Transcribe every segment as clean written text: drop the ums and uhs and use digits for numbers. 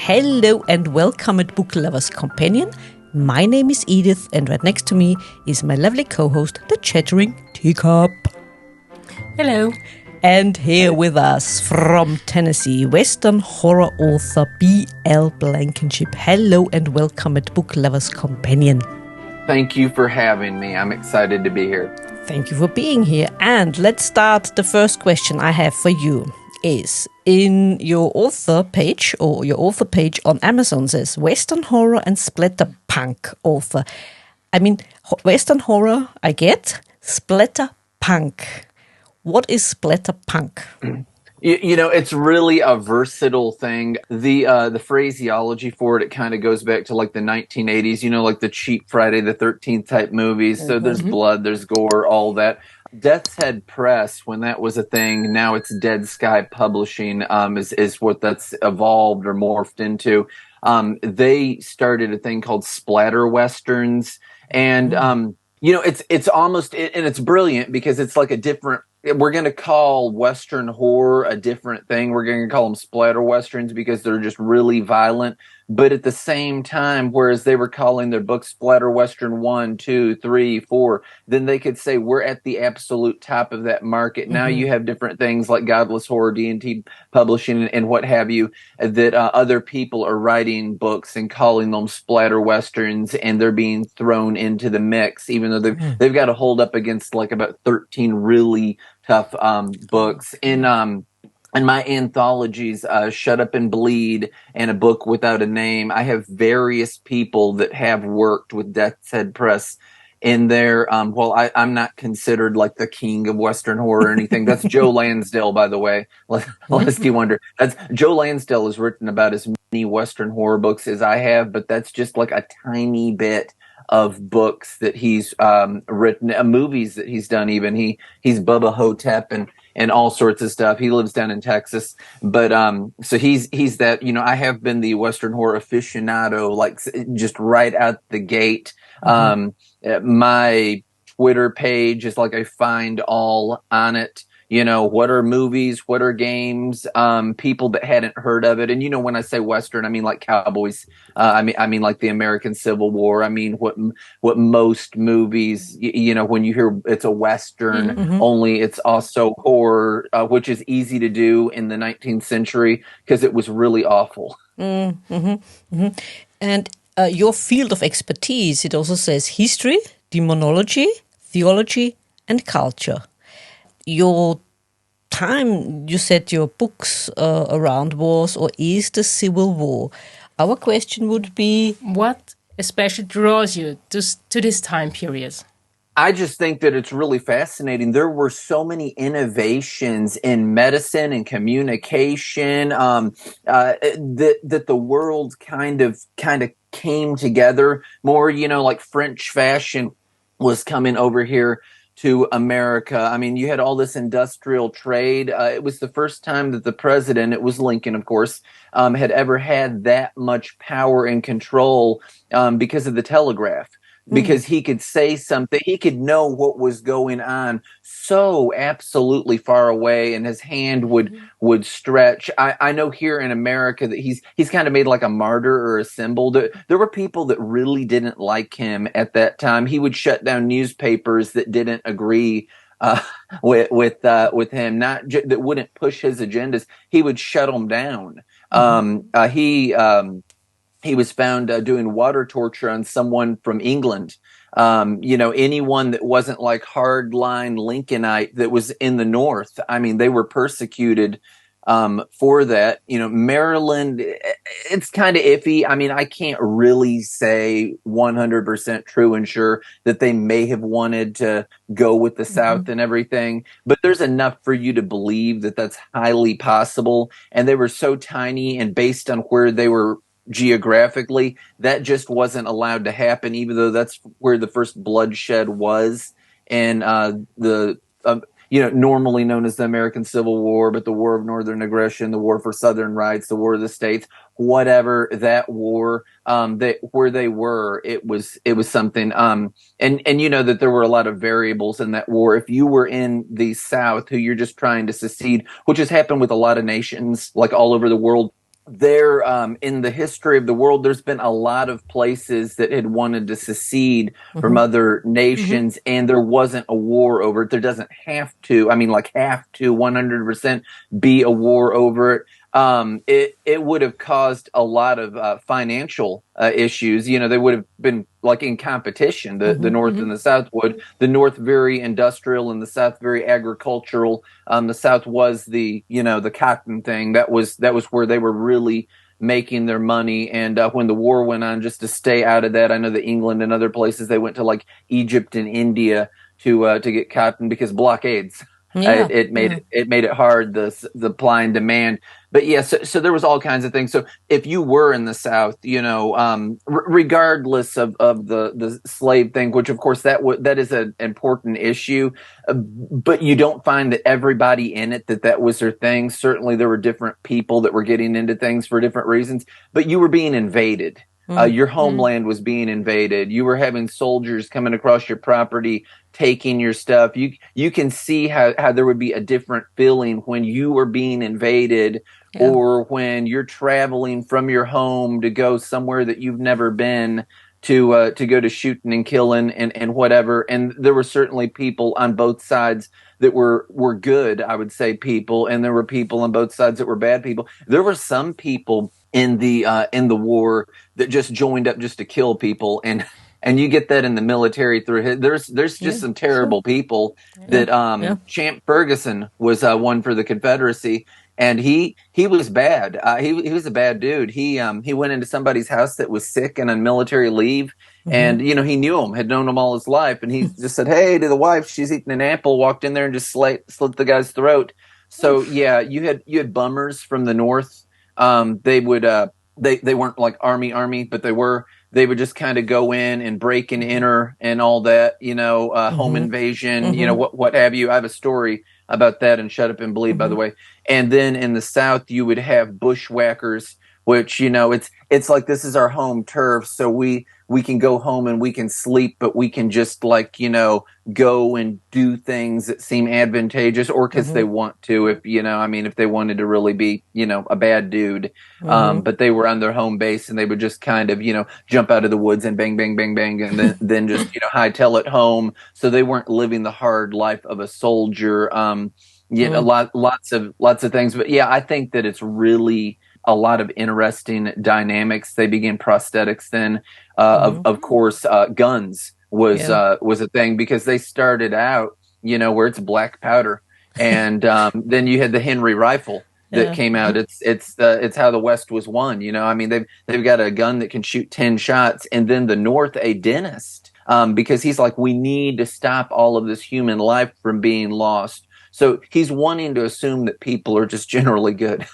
Hello and welcome at Book Lovers Companion. My name is Edith, and right next to me is my lovely co-host, the Chattering Teacup. Hello. And here with us from Tennessee, Western horror author B.L. Blankenship. Hello and welcome at Book Lovers Companion. Thank you for having me. I'm excited to be here. Thank you for being here. And let's start. The first question I have for you is, in your author page, or your author page on Amazon says Western Horror and Splatterpunk author. I mean, Western horror, I get. Splatterpunk. What is splatterpunk? You know, it's really a versatile thing. The phraseology for it kind of goes back to like the 1980s, you know, like the cheap Friday the 13th type movies. So there's blood, there's gore, all that. Death's Head Press, when that was a thing, now it's Dead Sky Publishing, is what that's evolved or morphed into. They started a thing called splatter westerns, and you know, it's almost, and it's brilliant because it's like a different. We're going to call Western horror a different thing. We're going to call them splatter westerns because they're just really violent. But at the same time, whereas they were calling their book Splatter Western 1, 2, 3, 4, then they could say we're at the absolute top of that market. Now you have different things like Godless Horror, D&T Publishing, and what have you, that other people are writing books and calling them splatter westerns, and they're being thrown into the mix, even though they've got to hold up against like about 13 really tough books. In my anthologies, Shut Up and Bleed and A Book Without a Name, I have various people that have worked with Death's Head Press in there. Well, I'm not considered like the king of Western horror or anything. That's Joe Lansdale, by the way, lest you wonder. That's Joe Lansdale has written about as many Western horror books as I have, but that's just like a tiny bit of books that he's written, movies that he's done. Even he's Bubba Hotep and all sorts of stuff. He lives down in Texas, but so he's that, you know, I have been the Western horror aficionado, like just right out the gate. My Twitter page is like I find all on it. You know, what are movies? What are games? People that hadn't heard of it. And, you know, when I say Western, I mean like cowboys. I mean like the American Civil War. I mean, what most movies, you know, when you hear it's a Western, only it's also horror, which is easy to do in the 19th century because it was really awful. And your field of expertise, it also says history, demonology, theology, and culture. Your time, you said your books around wars or is the Civil War. Our question would be, what especially draws you to this time period? I just think that it's really fascinating. There were so many innovations in medicine and communication that the world kind of came together more. You know, like French fashion was coming over here to America. I mean, you had all this industrial trade. It was the first time that the president, it was Lincoln, of course, had ever had that much power and control because of the telegraph. Because he could say something, he could know what was going on so absolutely far away, and his hand would stretch. I know here in America that he's kind of made like a martyr or a symbol. There were people that really didn't like him at that time. He would shut down newspapers that didn't agree with him, that wouldn't push his agendas. He would shut them down. He was found doing water torture on someone from England. You know, anyone that wasn't like hardline Lincolnite that was in the North. I mean, they were persecuted for that. You know, Maryland, it's kind of iffy. I mean, I can't really say 100% true and sure that they may have wanted to go with the South and everything, but there's enough for you to believe that that's highly possible. And they were so tiny, and based on where they were geographically, that just wasn't allowed to happen, even though that's where the first bloodshed was. And you know, normally known as the American Civil War, but the War of Northern Aggression, the War for Southern Rights, the War of the States, whatever that war, where they were, it was something. And you know that there were a lot of variables in that war. If you were in the South, who you're just trying to secede, which has happened with a lot of nations, like all over the world, there, in the history of the world, there's been a lot of places that had wanted to secede from other nations, and there wasn't a war over it. There doesn't have to, I mean, like, have to 100% be a war over it. It would have caused a lot of financial issues. They would have been like in competition. The North and the South would. The North very industrial, and the South very agricultural. The South was the cotton thing. That was where they were really making their money. And when the war went on, just to stay out of that, I know that England and other places, they went to like Egypt and India to get cotton because blockades. Yeah. It made it hard, the supply and demand. But yeah, so there was all kinds of things. So if you were in the South, regardless of the slave thing, which of course that is an important issue, but you don't find that everybody in it that was their thing. Certainly, there were different people that were getting into things for different reasons, but you were being invaded. Your homeland was being invaded. You were having soldiers coming across your property, taking your stuff. You can see how there would be a different feeling when you were being invaded, or when you're traveling from your home to go somewhere that you've never been to go to shooting and killing and whatever. And there were certainly people on both sides that were good, I would say, people, and there were people on both sides that were bad people. There were some people in the war that just joined up just to kill people, and you get that in the military through there's just some terrible people that Champ Ferguson was one for the Confederacy, and he was bad. He was a bad dude. He went into somebody's house that was sick and on military leave, and he knew him, had known him all his life, and he just said, "Hey," to the wife. She's eating an apple, walked in there and just slit the guy's throat. So yeah, you had bummers from the North. They would they weren't like army, but they would just kind of go in and break and enter and all that, home invasion, what have you. I have a story about that and Shut Up and Bleed, by the way. And then in the South, you would have bushwhackers, which, it's like, this is our home turf. So we can go home and we can sleep, but we can just go and do things that seem advantageous, or because they want to, if they wanted to really be, a bad dude, but they were on their home base and they would just kind of, jump out of the woods and bang, bang, bang, bang, and then just, hightail it home. So they weren't living the hard life of a soldier. Lots of things. But yeah, I think that it's really a lot of interesting dynamics. They began prosthetics then. Of course, guns was a thing, because they started out, where it's black powder, and then you had the Henry rifle that came out. It's how the West was won. They've got a gun that can shoot 10 shots, and then the North, a dentist, because he's like, we need to stop all of this human life from being lost. So he's wanting to assume that people are just generally good.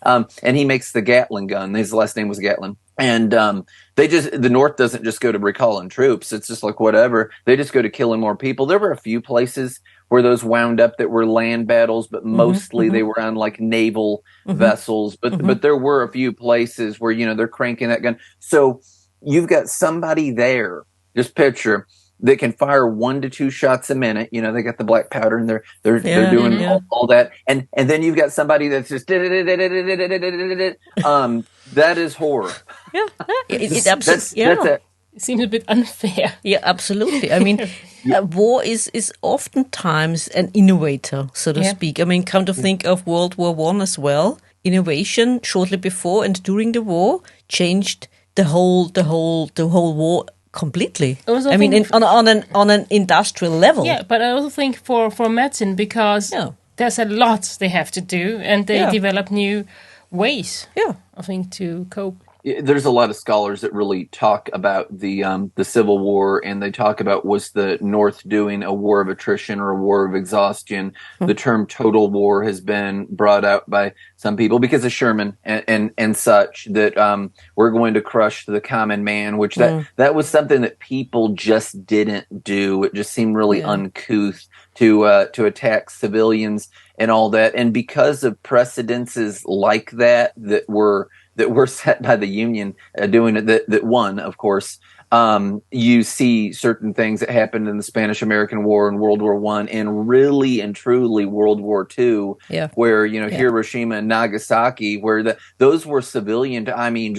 And he makes the Gatling gun. His last name was Gatlin. And the North doesn't just go to recalling troops. It's just like whatever. They just go to killing more people. There were a few places where those wound up that were land battles, but mostly they were on like naval vessels. But there were a few places where, they're cranking that gun. So you've got somebody there, just picture, they can fire 1 to 2 shots a minute. They got the black powder and they're doing all that. And then you've got somebody that's just that is horror. Yeah. It absolutely. It seems a bit unfair. Yeah, absolutely. I mean, war is oftentimes an innovator, so to speak. I mean, come to think of World War I as well. Innovation shortly before and during the war changed the whole war completely. I mean, on an industrial level. Yeah, but I also think for medicine, because there's a lot they have to do, and they develop new ways. I think to cope. There's a lot of scholars that really talk about the Civil War, and they talk about, was the North doing a war of attrition or a war of exhaustion? The term total war has been brought out by some people because of Sherman and such, that we're going to crush the common man, which that was something that people just didn't do. It just seemed really uncouth to attack civilians and all that. And because of precedences like that were set by the Union doing it, that won, of course, you see certain things that happened in the Spanish-American War and World War I, and really and truly World War II, where, Hiroshima and Nagasaki, where those were civilian. I mean,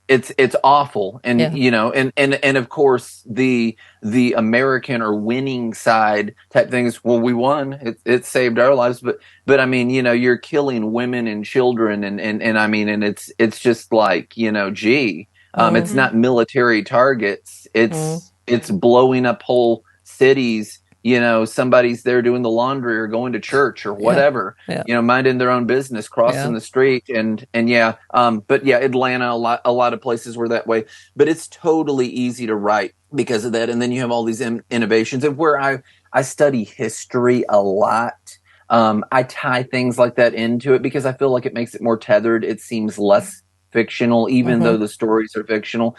it's awful, and and of course the American or winning side type things. Well, we won. It saved our lives, but I mean, you're killing women and children, and I mean, and it's just like, it's not military targets. It's blowing up whole cities. Somebody's there doing the laundry or going to church or whatever, minding their own business, crossing the street. But Atlanta, a lot of places were that way, but it's totally easy to write because of that. And then you have all these innovations, and where I study history a lot. I tie things like that into it because I feel like it makes it more tethered. It seems less fictional, even though the stories are fictional.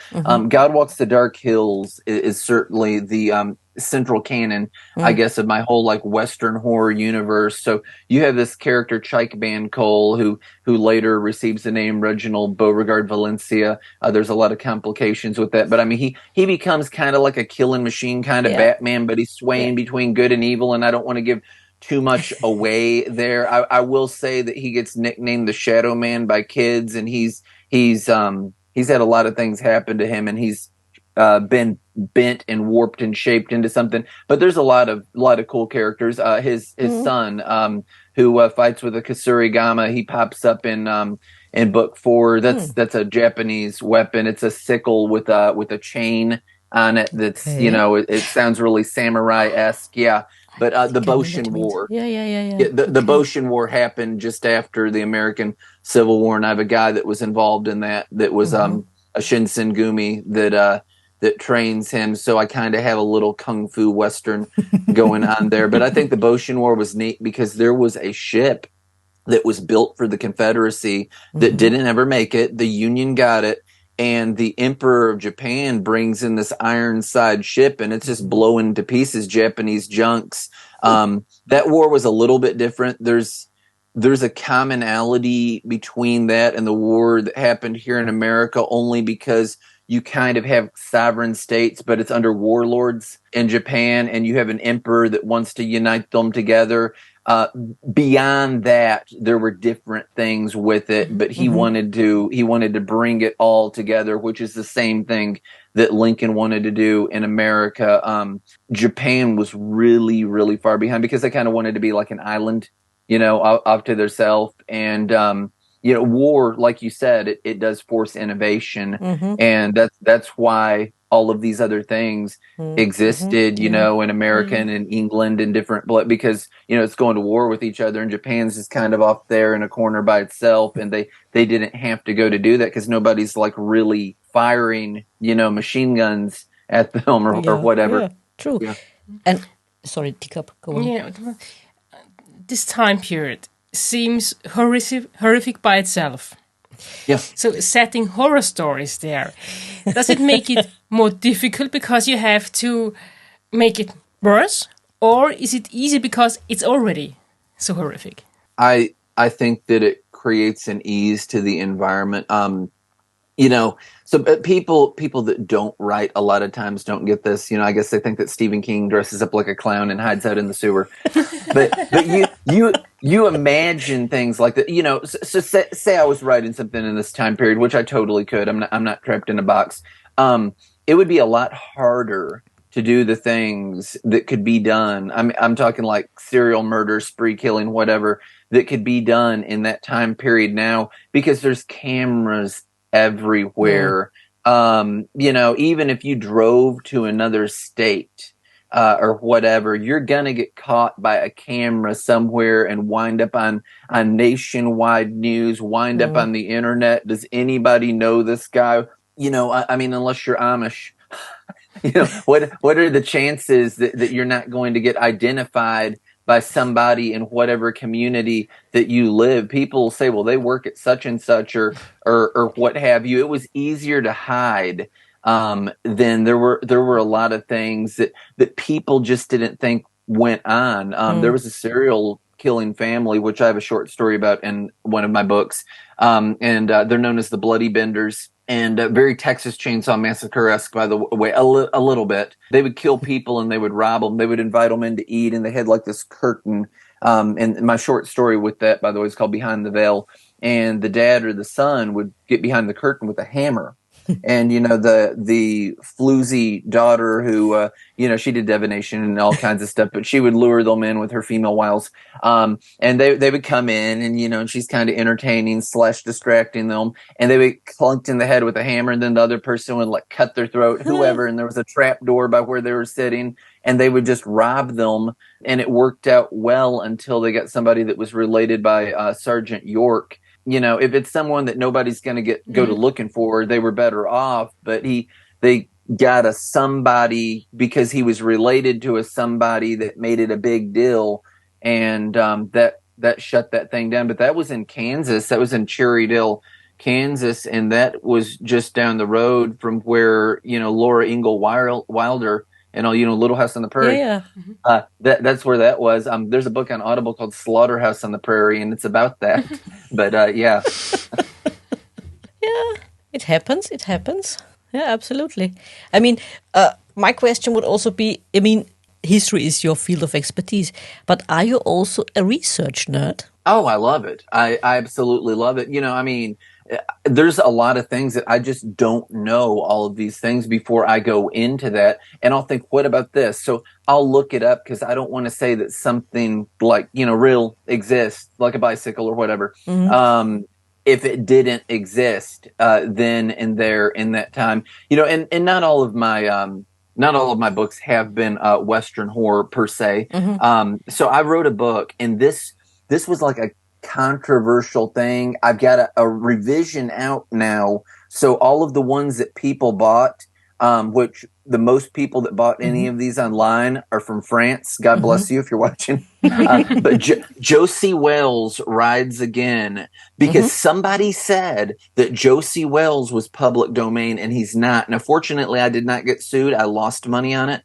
God Walks the Dark Hills is certainly the central canon, I guess, of my whole like Western horror universe. So you have this character Chike Van Cole who later receives the name Reginald Beauregard Valencia. There's a lot of complications with that, but I mean he becomes kind of like a killing machine kind of Batman, but he's swaying between good and evil, and I don't want to give too much away there. I will say that he gets nicknamed the Shadow Man by kids, and he's had a lot of things happen to him, and he's been bent and warped and shaped into something. But there's a lot of cool characters. His son, who fights with a Kasurigama, he pops up in book 4. That's a Japanese weapon. It's a sickle with a chain on it. That's it sounds really samurai-esque. Yeah. But the Boshin War. The Boshin War happened just after the American Civil War, and I have a guy that was involved in that was a Shinsengumi that trains him. So I kind of have a little kung fu western going on there. But I think the Boshin War was neat because there was a ship that was built for the Confederacy that didn't ever make it. The Union got it. And the Emperor of Japan brings in this Ironside ship, and it's just blowing to pieces Japanese junks. That war was a little bit different. There's a commonality between that and the war that happened here in America, only because you kind of have sovereign states, but it's under warlords in Japan, and you have an emperor that wants to unite them together. Beyond that, there were different things with it, but he wanted to bring it all together, which is the same thing that Lincoln wanted to do in America. Japan was really, really far behind because they kind of wanted to be like an island, off to themselves. And, war, like you said, it does force innovation. And that's why all of these other things existed, in America and in England and different, because, it's going to war with each other, and Japan's just kind of off there in a corner by itself. And they didn't have to go to do that because nobody's like really firing, machine guns at them or whatever. Yeah, true. Yeah. And sorry, Teacup, go on. Yeah, this time period seems horrific by itself. Yeah. So setting horror stories there, does it make it more difficult because you have to make it worse, or is it easy because it's already so horrific? I think that it creates an ease to the environment. So people that don't write a lot of times don't get this. I guess they think that Stephen King dresses up like a clown and hides out in the sewer. but you imagine things like that. So say I was writing something in this time period, which I totally could. I'm not trapped in a box. It would be a lot harder to do the things that could be done. I'm talking like serial murder, spree killing, whatever, that could be done in that time period now, because there's cameras everywhere. Even if you drove to another state or whatever, you're gonna get caught by a camera somewhere and wind up on nationwide news, wind up on the internet. Does anybody know this guy? Unless you're Amish. What are the chances that you're not going to get identified by somebody in whatever community that you live? People say, well, they work at such and such or what have you. It was easier to hide. Then there were a lot of things that people just didn't think went on. There was a serial killing family, which I have a short story about in one of my books. And they're known as the Bloody Benders. and very Texas Chainsaw Massacre-esque, by the way, a little bit. They would kill people and they would rob them. They would invite them in to eat, and they had like this curtain. And my short story with that, by the way, is called Behind the Veil. And the dad or the son would get behind the curtain with a hammer. And, the floozy daughter who, she did divination and all kinds of stuff, but she would lure them in with her female wiles. And they would come in and, and she's kind of entertaining / distracting them. And they would clunked in the head with a hammer. And then the other person would like cut their throat, whoever. And there was a trap door by where they were sitting, and they would just rob them. And it worked out well until they got somebody that was related by Sergeant York. If it's someone that nobody's going to go to looking for, they were better off. But they got a somebody because he was related to a somebody that made it a big deal, and that shut that thing down. But that was in Kansas. That was in Cherrydale, Kansas, and that was just down the road from where Laura Ingalls Wilder. And Little House on the Prairie. Yeah. That's where that was. There's a book on Audible called Slaughterhouse on the Prairie, and it's about that. But yeah. Yeah, it happens. It happens. Yeah, absolutely. I mean, my question would also be, history is your field of expertise, but are you also a research nerd? Oh, I love it. I absolutely love it. There's a lot of things that I just don't know all of these things before I go into that. And I'll think, what about this? So I'll look it up because I don't want to say that something like, real exists, like a bicycle or whatever. Mm-hmm. If it didn't exist then and there in that time, and not all of my books have been Western horror per se. Mm-hmm. So I wrote a book, and this was like a controversial thing. I've got a revision out now. So all of the ones that people bought, which the most people that bought any of these online are from France. God bless you if you're watching. But Josie Wells Rides Again, because somebody said that Josie Wells was public domain and he's not. Now, fortunately, I did not get sued. I lost money on it.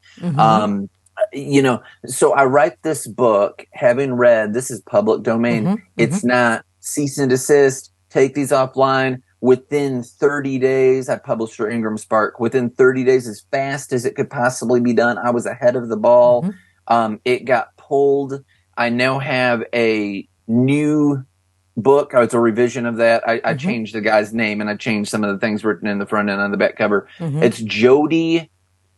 So I write this book having read, this is public domain. It's not cease and desist, take these offline. Within 30 days, I published for Ingram Spark. Within 30 days, as fast as it could possibly be done, I was ahead of the ball. It got pulled. I now have a new book. It's a revision of that. I changed the guy's name, and I changed some of the things written in the front end on the back cover. It's Jody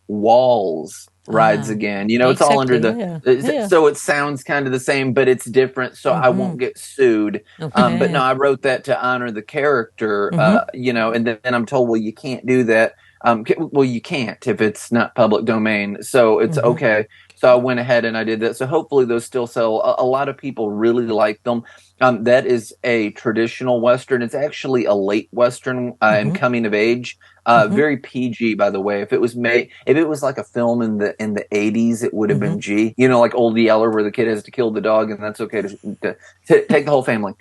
Walls Rides Again. It's all under so it sounds kind of the same, but it's different, so I won't get sued. But no, I wrote that to honor the character, and then I'm told, well, you can't do that. Well, you can't if it's not public domain, so it's okay. So I went ahead and I did that. So hopefully those still sell. A lot of people really like them. That is a traditional Western. It's actually a late Western and coming of age. Very PG, by the way. If it was like a film in the 80s, it would have been G. Like Old Yeller, where the kid has to kill the dog, and that's okay to take the whole family.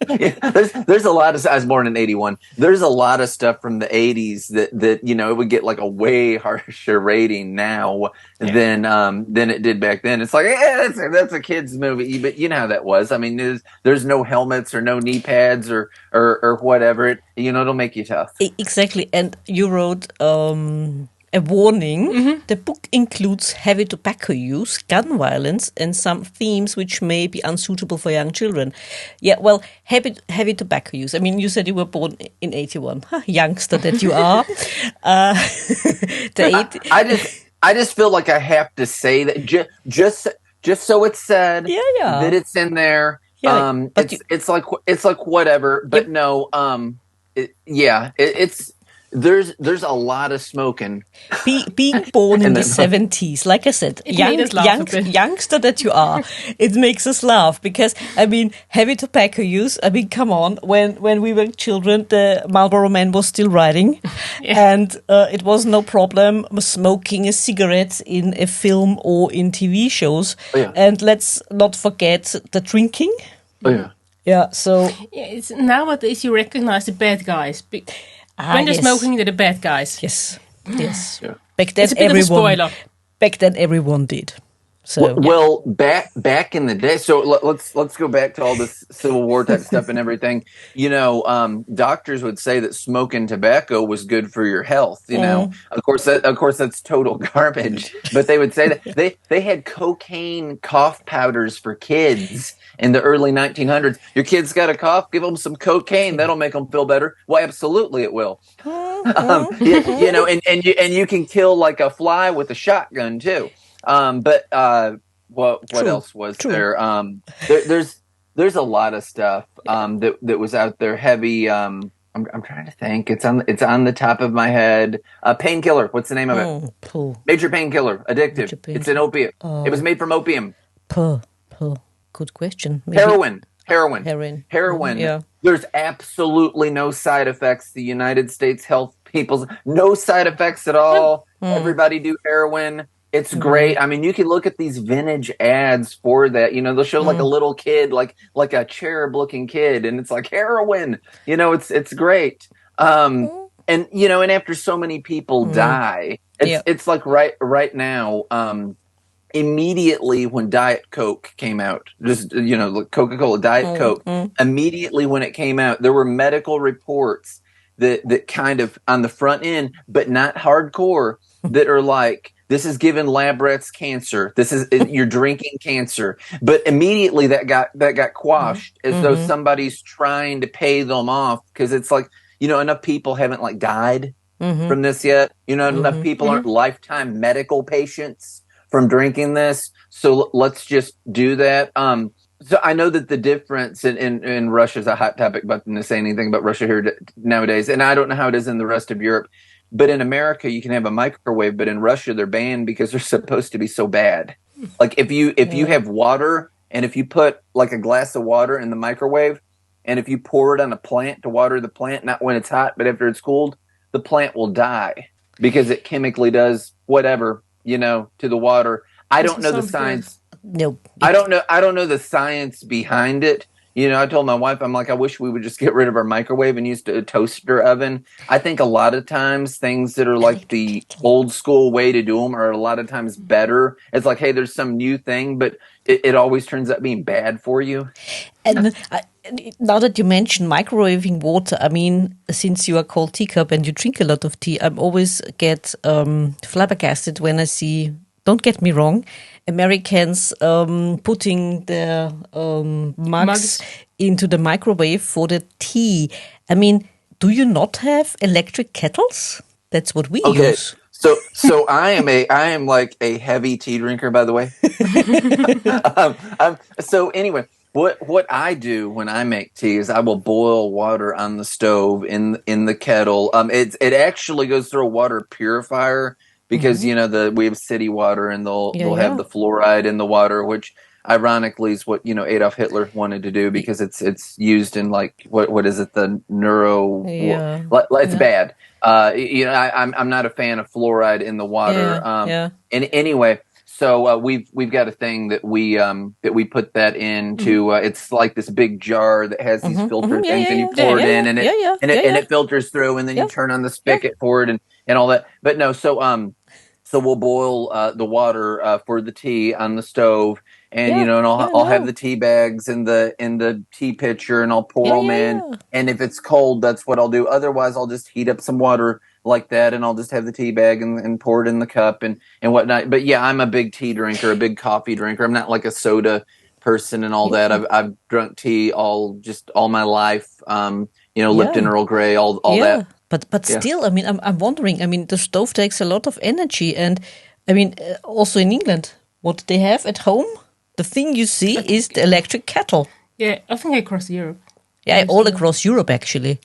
There's a lot of. I was born in 81. There's a lot of stuff from the 80s that it would get like a way harsher rating now than it did back then. It's like that's a kid's movie, but you know how that was. I mean, there's no helmets or no knee pads or whatever. It'll make you tough. Exactly. And you wrote a warning. The book includes heavy tobacco use, gun violence, and some themes which may be unsuitable for young children. Yeah, well, heavy tobacco use. I mean, you said you were born in 81. Youngster that you are. I just feel like I have to say that just so it's said that it's in there. Yeah, it's like whatever, but no. There's a lot of smoking. Being born in the 70s, like I said, youngster that you are, it makes us laugh because, I mean, heavy tobacco use, I mean, come on, when we were children, the Marlboro Man was still riding and it was no problem smoking a cigarette in a film or in TV shows. And let's not forget the drinking. Yeah, so... it's nowadays you recognize the bad guys. When they're smoking, they're the bad guys. Yes. Yeah. Back then, it's a bit of a spoiler. Back then, everyone did. So Well, back in the day, so let's go back to all this Civil War type stuff and everything. Doctors would say that smoking tobacco was good for your health. Of course that's total garbage. But they would say that they had cocaine cough powders for kids in the early 1900s. Your kid's got a cough, give them some cocaine. That'll make them feel better. Well, absolutely, it will. And you can kill like a fly with a shotgun too. What True. else was True. there? There's a lot of stuff that was out there heavy. I'm trying to think. It's on the top of my head. Painkiller. What's the name of it? Puh. Major painkiller. Addictive. Major painkiller. It's an opiate. It was made from opium. Puh. Good question. Maybe. Heroin. Yeah. There's absolutely no side effects. The United States health people's no side effects at all. Everybody do heroin. It's great. I mean, you can look at these vintage ads for that. They'll show like a little kid, like a cherub-looking kid, and it's like heroin. It's great. And after so many people die, it's like right now. Immediately when Diet Coke came out, just Coca-Cola Diet Coke. Immediately when it came out, there were medical reports that kind of on the front end, but not hardcore, that are like, this is giving lab rats cancer. This is you're drinking cancer. But immediately that got quashed as though somebody's trying to pay them off, because it's like, enough people haven't like died from this yet. Enough people aren't lifetime medical patients from drinking this. So let's just do that. So I know that the difference in Russia is a hot topic, but to say anything about Russia here nowadays, and I don't know how it is in the rest of Europe. But in America, you can have a microwave, but in Russia, they're banned because they're supposed to be so bad. Like if you have water, and if you put like a glass of water in the microwave, and if you pour it on a plant to water the plant, not when it's hot, but after it's cooled, the plant will die because it chemically does whatever, to the water. I don't know the science. No, I don't know the science behind it. I told my wife, I'm like, I wish we would just get rid of our microwave and use a toaster oven. I think a lot of times things that are like the old school way to do them are a lot of times better. It's like, hey, there's some new thing, but it always turns out being bad for you. And now that you mention microwaving water, I mean, since you are called teacup and you drink a lot of tea, I always get flabbergasted when I see, don't get me wrong, Americans putting their mugs into the microwave for the tea. I mean, do you not have electric kettles? That's what we use. So I am like a heavy tea drinker, by the way. So anyway, what I do when I make tea is I will boil water on the stove in the kettle. It actually goes through a water purifier. Because we have city water, and they'll have the fluoride in the water, which ironically is what Adolf Hitler wanted to do, because it's used in like what is it, the neuro? It's bad. I'm not a fan of fluoride in the water. And anyway, so we've got a thing that we put that into. It's like this big jar that has these filter things, and you pour it in, and it filters through, and then you turn on the spigot for it, and all that. But no, so we'll boil the water for the tea on the stove, and and I'll have the tea bags in the tea pitcher, and I'll pour them in. And if it's cold, that's what I'll do. Otherwise, I'll just heat up some water like that, and I'll just have the tea bag and pour it in the cup and whatnot. But yeah, I'm a big tea drinker, a big coffee drinker. I'm not like a soda person and all that. I've drunk tea all my life. Lipton, Earl Grey, all that. But still, I mean, I'm wondering. I mean, the stove takes a lot of energy, and I mean, also in England, what they have at home, the thing you see is the electric kettle. Yeah, I think across Europe. Yeah, all across Europe actually,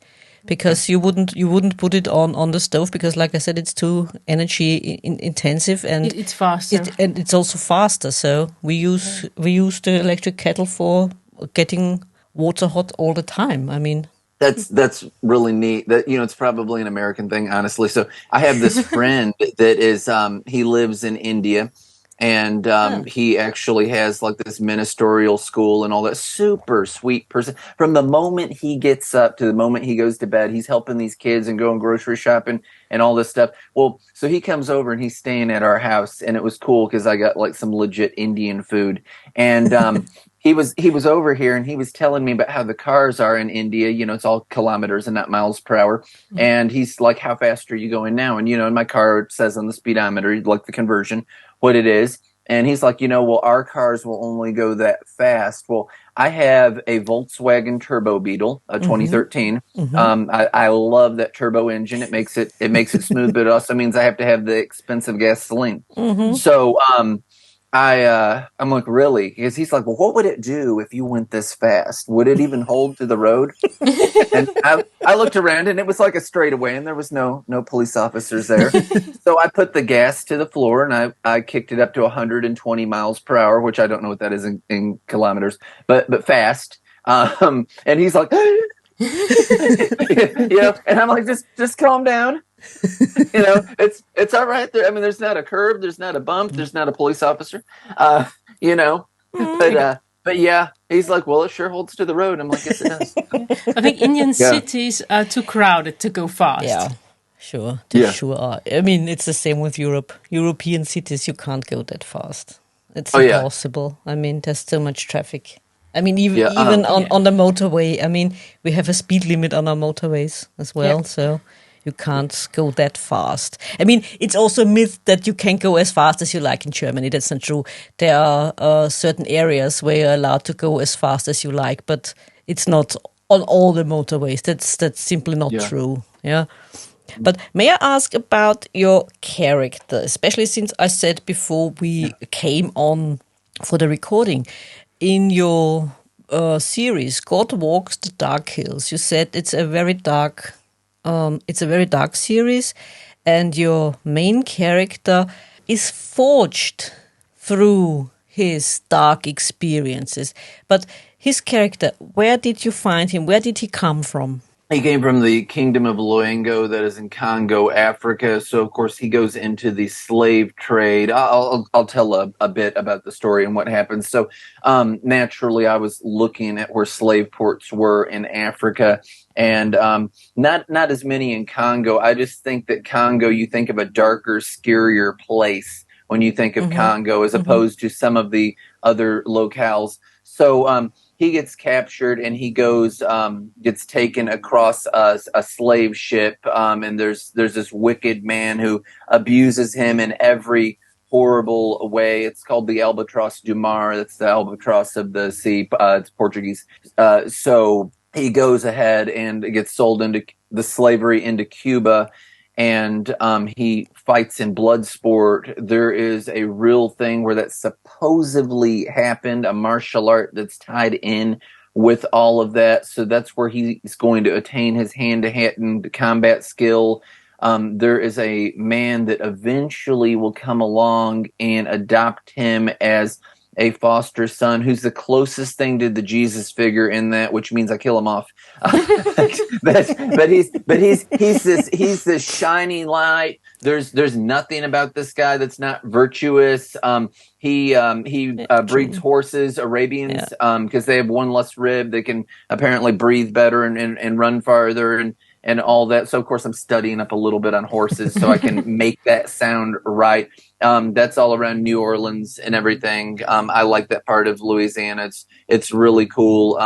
because you wouldn't put it on the stove, because, like I said, it's too energy intensive, and it's faster. And it's also faster. So we use the electric kettle for getting water hot all the time. I mean. That's really neat. That it's probably an American thing, honestly. So I have this friend that is he lives in India, And he actually has like this ministerial school and all that. Super sweet person. From the moment he gets up to the moment he goes to bed, he's helping these kids and going grocery shopping and all this stuff. Well, so he comes over and he's staying at our house, and it was cool because I got like some legit Indian food. And he was over here and he was telling me about how the cars are in India. You know, it's all kilometers and not miles per hour. And he's like, "How fast are you going now?" And, you know, in my car, it says on the speedometer, like the conversion, what it is. And he's like, "You know, well, our cars will only go that fast." Well, I have a Volkswagen Turbo Beetle, a 2013. I love that turbo engine. It makes it smooth, but it also means I have to have the expensive gasoline. So, I'm like, "Really?" Because he's like, "Well, what would it do if you went this fast? Would it even hold to the road?" And I looked around, and it was like a straightaway, and there was no police officers there. So I put the gas to the floor, and I kicked it up to 120 miles per hour, which I don't know what that is in kilometers, but fast. And he's like, you know, and I'm like, just calm down. You know, it's all right there. I mean, there's not a curb, there's not a bump, there's not a police officer. You know, but yeah, he's like, "Well, it sure holds to the road." I'm like, "Yes, it does." I think Indian cities are too crowded to go fast. Yeah, sure. They sure are. I mean, it's the same with Europe. European cities, you can't go that fast. It's impossible. I mean, there's so much traffic. I mean, even on the motorway. I mean, we have a speed limit on our motorways as well, so you can't go that fast. I mean, it's also a myth that you can go as fast as you like in Germany. That's not true. There are certain areas where you're allowed to go as fast as you like, but it's not on all the motorways. That's simply not true. Yeah. But may I ask about your character, especially since I said before we came on for the recording, in your series, God Walks the Dark Hills, you said it's a very dark series, and your main character is forged through his dark experiences. But his character, where did you find him? Where did he come from? He came from the kingdom of Loango that is in Congo, Africa. So, of course, he goes into the slave trade. I'll tell a bit about the story and what happens. So, naturally, I was looking at where slave ports were in Africa, and not as many in Congo. I just think that Congo, you think of a darker, scarier place when you think of Congo, as opposed to some of the other locales. So, he gets captured and he gets taken across a slave ship. And there's this wicked man who abuses him in every horrible way. It's called the Albatross du Mar. That's the albatross of the sea. It's Portuguese. So he goes ahead and gets sold into the slavery into Cuba. And he fights in blood sport. There is a real thing where that supposedly happened, a martial art that's tied in with all of that. So that's where he's going to attain his hand-to-hand combat skill. There is a man that eventually will come along and adopt him as a foster son, who's the closest thing to the Jesus figure in that, which means I kill him off. but he's this shining light. There's nothing about this guy that's not virtuous. He breeds horses, Arabians, because they have one less rib. They can apparently breathe better and run farther and all that. So of course I'm studying up a little bit on horses so I can make that sound right. That's all around New Orleans and everything. I like that part of Louisiana. It's really cool.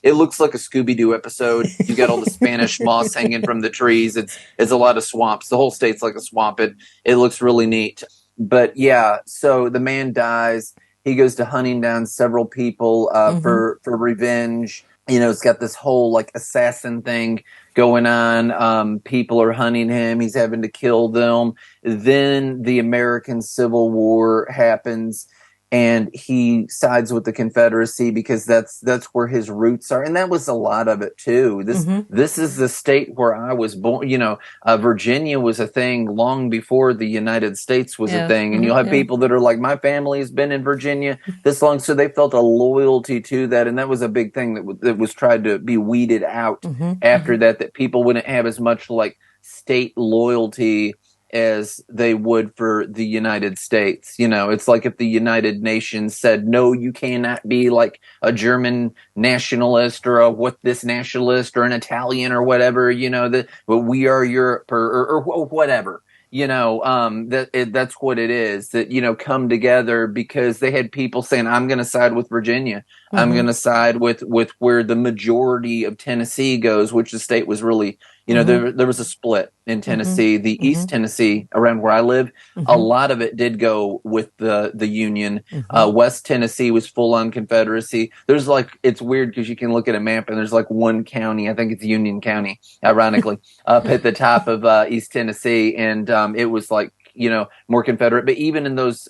It looks like a Scooby-Doo episode. You got all the Spanish moss hanging from the trees. It's a lot of swamps. The whole state's like a swamp. It looks really neat. But yeah, so the man dies. He goes to hunting down several people for revenge. You know, it's got this whole like assassin thing going on. People are hunting him. He's having to kill them. Then the American Civil War happens and he sides with the Confederacy because that's where his roots are. And that was a lot of it too. This is the state where I was born. You know, Virginia was a thing long before the United States was a thing. And you'll have people that are like, my family has been in Virginia this long. So they felt a loyalty to that. And that was a big thing that was tried to be weeded out after that people wouldn't have as much like state loyalty as they would for the United States. You know, it's like if the United Nations said, no, you cannot be like a German nationalist or a what this nationalist or an Italian or whatever, you know, that well, we are Europe or whatever. You know, that's what it is, that, you know, come together because they had people saying, I'm going to side with Virginia. Mm-hmm. I'm going to side with where the majority of Tennessee goes, which the state was really, you know, there was a split in Tennessee. The East Tennessee, around where I live, a lot of it did go with the Union. West Tennessee was full on Confederacy. There's like, it's weird because you can look at a map and there's like one county, I think it's Union County, ironically, up at the top of East Tennessee. And it was like, you know, more Confederate. But even in those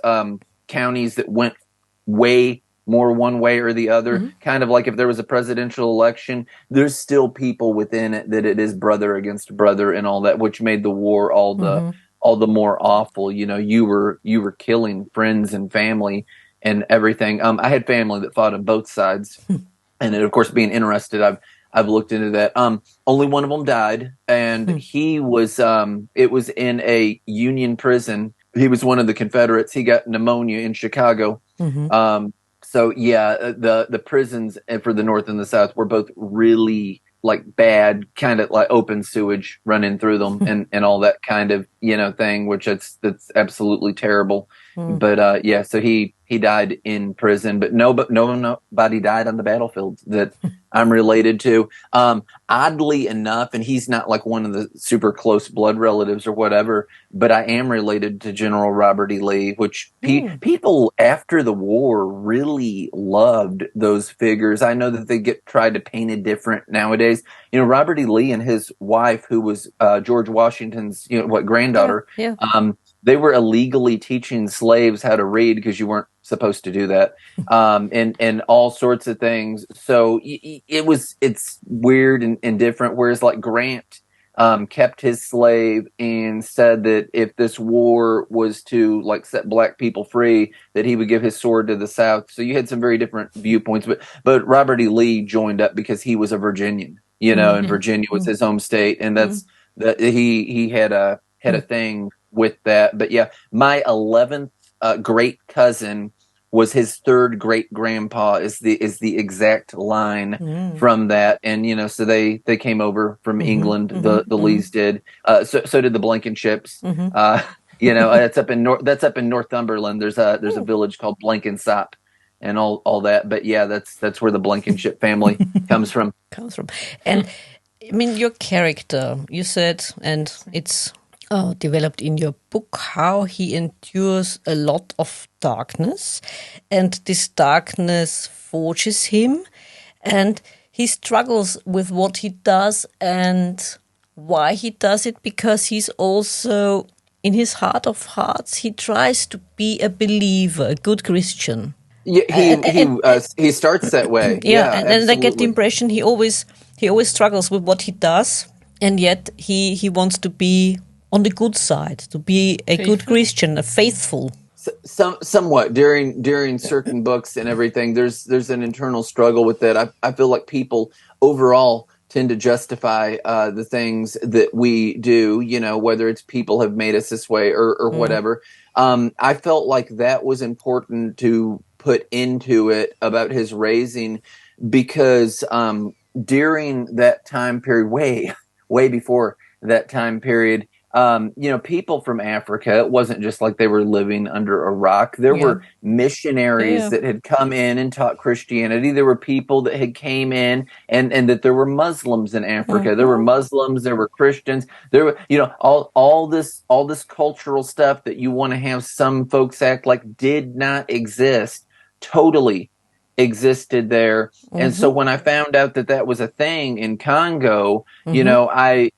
counties that went way more one way or the other, kind of like if there was a presidential election, there's still people within it that it is brother against brother and all that, which made the war all the more awful. You know, you were killing friends and family and everything. I had family that fought on both sides, and of course, being interested, I've looked into that. Only one of them died, and he was it was in a Union prison. He was one of the Confederates. He got pneumonia in Chicago. So yeah, the prisons for the North and the South were both really like bad, kind of like open sewage running through them and all that kind of, you know, thing, which that's absolutely terrible. But yeah, so he died in prison, but nobody died on the battlefield that I'm related to. Oddly enough, and he's not like one of the super close blood relatives or whatever, but I am related to General Robert E. Lee, which people after the war really loved those figures. I know that they get tried to paint it different nowadays. You know, Robert E. Lee and his wife, who was George Washington's, you know, granddaughter, they were illegally teaching slaves how to read because you weren't supposed to do that, and all sorts of things. So it's weird and different. Whereas like Grant kept his slave and said that if this war was to like set black people free, that he would give his sword to the South. So you had some very different viewpoints. But Robert E. Lee joined up because he was a Virginian, you know, and Virginia was his home state, and that's that he had a thing with that. But yeah, my 11th great cousin was his third great grandpa is the exact line from that. And, you know, so they came over from England, the Lees did. So did the Blankenships. You know, that's up in Northumberland. There's a village called Blankenship and all that. But yeah, that's where the Blankenship family comes from. And I mean, your character, you said, and it's developed in your book, how he endures a lot of darkness, and this darkness forges him, and he struggles with what he does and why he does it, because he's also, in his heart of hearts, he tries to be a believer, a good Christian. Yeah, he starts that way. Yeah, and I get the impression he always struggles with what he does, and yet he wants to be on the good side, to be a good Christian, a faithful. Somewhat during certain books and everything, there's an internal struggle with that. I feel like people overall tend to justify the things that we do, you know, whether it's people have made us this way or whatever. I felt like that was important to put into it about his raising, because during that time period, way before that time period, you know, people from Africa, it wasn't just like they were living under a rock. There were missionaries that had come in and taught Christianity. There were people that had came in and that there were Muslims in Africa. There were Muslims, there were Christians, there were, you know, all this cultural stuff that you want to have some folks act like did not exist, totally existed there. And so when I found out that was a thing in Congo, you know,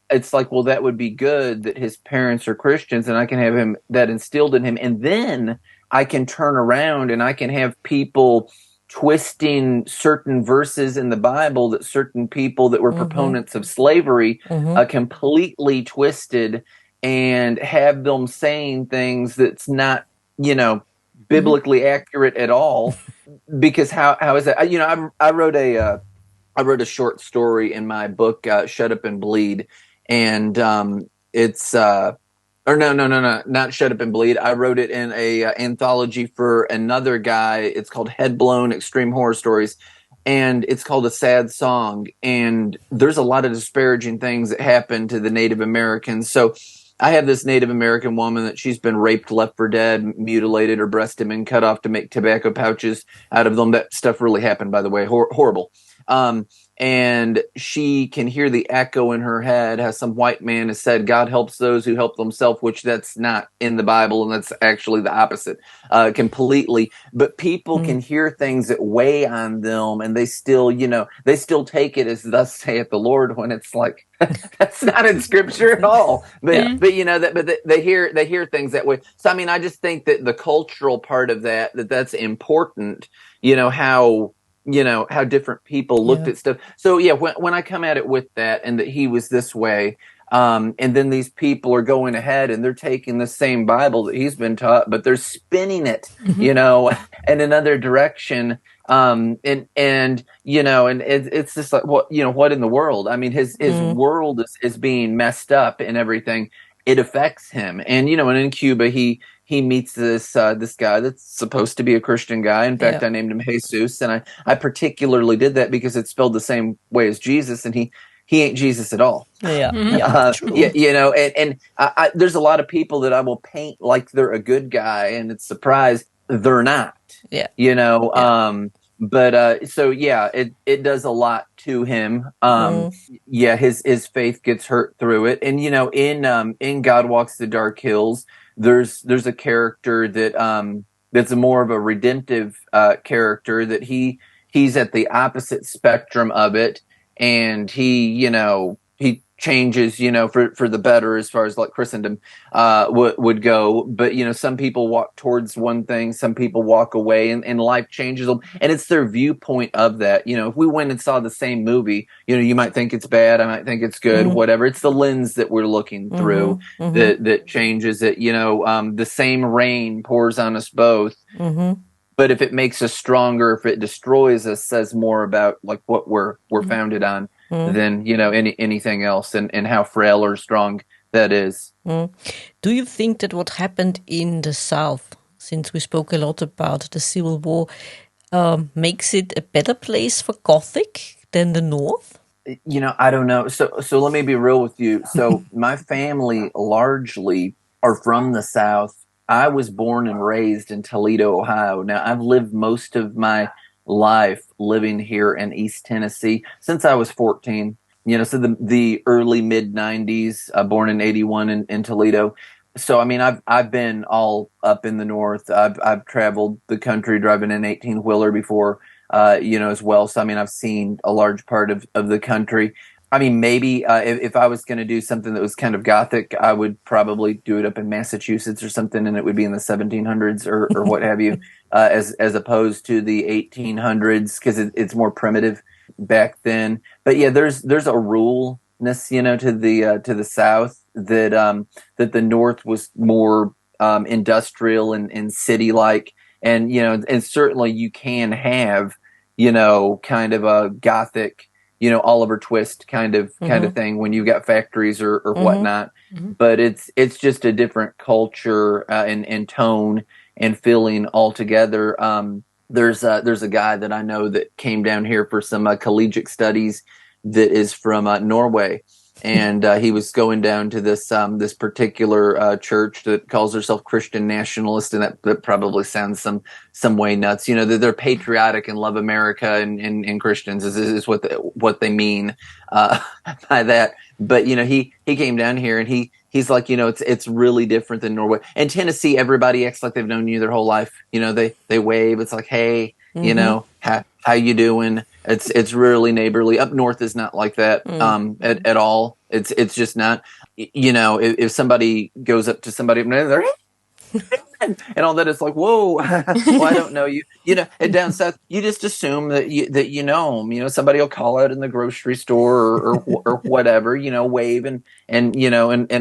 it's like, well, that would be good that his parents are Christians and I can have him that instilled in him. And then I can turn around and I can have people twisting certain verses in the Bible that certain people that were proponents of slavery completely twisted, and have them saying things that's not, you know, biblically accurate at all. Because how is that? You know, I wrote a short story in my book, Shut Up and Bleed, and it's Or no, not Shut Up and Bleed. I wrote it in a anthology for another guy. It's called Head Blown Extreme Horror Stories, and it's called A Sad Song. And there's a lot of disparaging things that happen to the Native Americans. So I have this Native American woman that she's been raped, left for dead, mutilated, her breast had been cut off to make tobacco pouches out of them. That stuff really happened, by the way. Horrible. Um, and she can hear the echo in her head how some white man has said, God helps those who help themselves, which that's not in the Bible. And that's actually the opposite, completely. But people can hear things that weigh on them, and they still, they still take it as thus saith the Lord, when it's like, that's not in scripture at all. But, they hear things that way. So, I mean, I just think that the cultural part of that's important, how different people looked at stuff. So when I come at it with that, and that he was this way, and then these people are going ahead and they're taking the same Bible that he's been taught, but they're spinning it, in another direction. And it's just like, what in the world? I mean, his world is being messed up and everything. It affects him. And, and in Cuba, he meets this guy that's supposed to be a Christian guy. In fact, I named him Jesus, and I particularly did that because it's spelled the same way as Jesus, and he ain't Jesus at all. Yeah, and there's a lot of people that I will paint like they're a good guy, and it's surprised they're not. Yeah, But it does a lot to him. His faith gets hurt through it, and in God Walks the Dark Hills, there's a character that's more of a redemptive character, that he's at the opposite spectrum of it, and he changes, for the better as far as like Christendom would go. But, some people walk towards one thing, some people walk away, and life changes them. And it's their viewpoint of that. If we went and saw the same movie, you might think it's bad, I might think it's good, whatever. It's the lens that we're looking through that changes it. The same rain pours on us both. But if it makes us stronger, if it destroys us, says more about like what we're founded on than anything else, and how frail or strong that is. Do you think that what happened in the South, since we spoke a lot about the Civil War, makes it a better place for Gothic than the North? I don't know. So let me be real with you. So my family largely are from the South. I was born and raised in Toledo, Ohio. Now, I've lived most of my life living here in East Tennessee since I was 14. So the early mid 90s, born in 81 in Toledo. So, I mean, I've been all up in the North. I've traveled the country driving an 18-wheeler before, as well. So, I mean, I've seen a large part of the country. I mean, maybe if I was going to do something that was kind of Gothic, I would probably do it up in Massachusetts or something, and it would be in the 1700s or what have you, as opposed to the 1800s, because it's more primitive back then. But yeah, there's a ruralness, to the South that the North was more industrial and city like, and and certainly you can have kind of a Gothic, Oliver Twist kind of thing when you've got factories or whatnot. But it's just a different culture and tone and feeling altogether. There's a guy that I know that came down here for some collegiate studies that is from Norway. And he was going down to this particular church that calls herself Christian Nationalist, and that probably sounds some way nuts. They're patriotic and love America and Christians is what they mean by that. But he came down here and he's like, it's really different than Norway and Tennessee. Everybody acts like they've known you their whole life. They wave. It's like, hey, how you doing? It's really neighborly. Up north is not like that at all. It's just not. If somebody goes up to somebody up there, and all that, it's like, whoa, well, I don't know you. And down south, you just assume that you know them. Somebody will call out in the grocery store or whatever. Wave and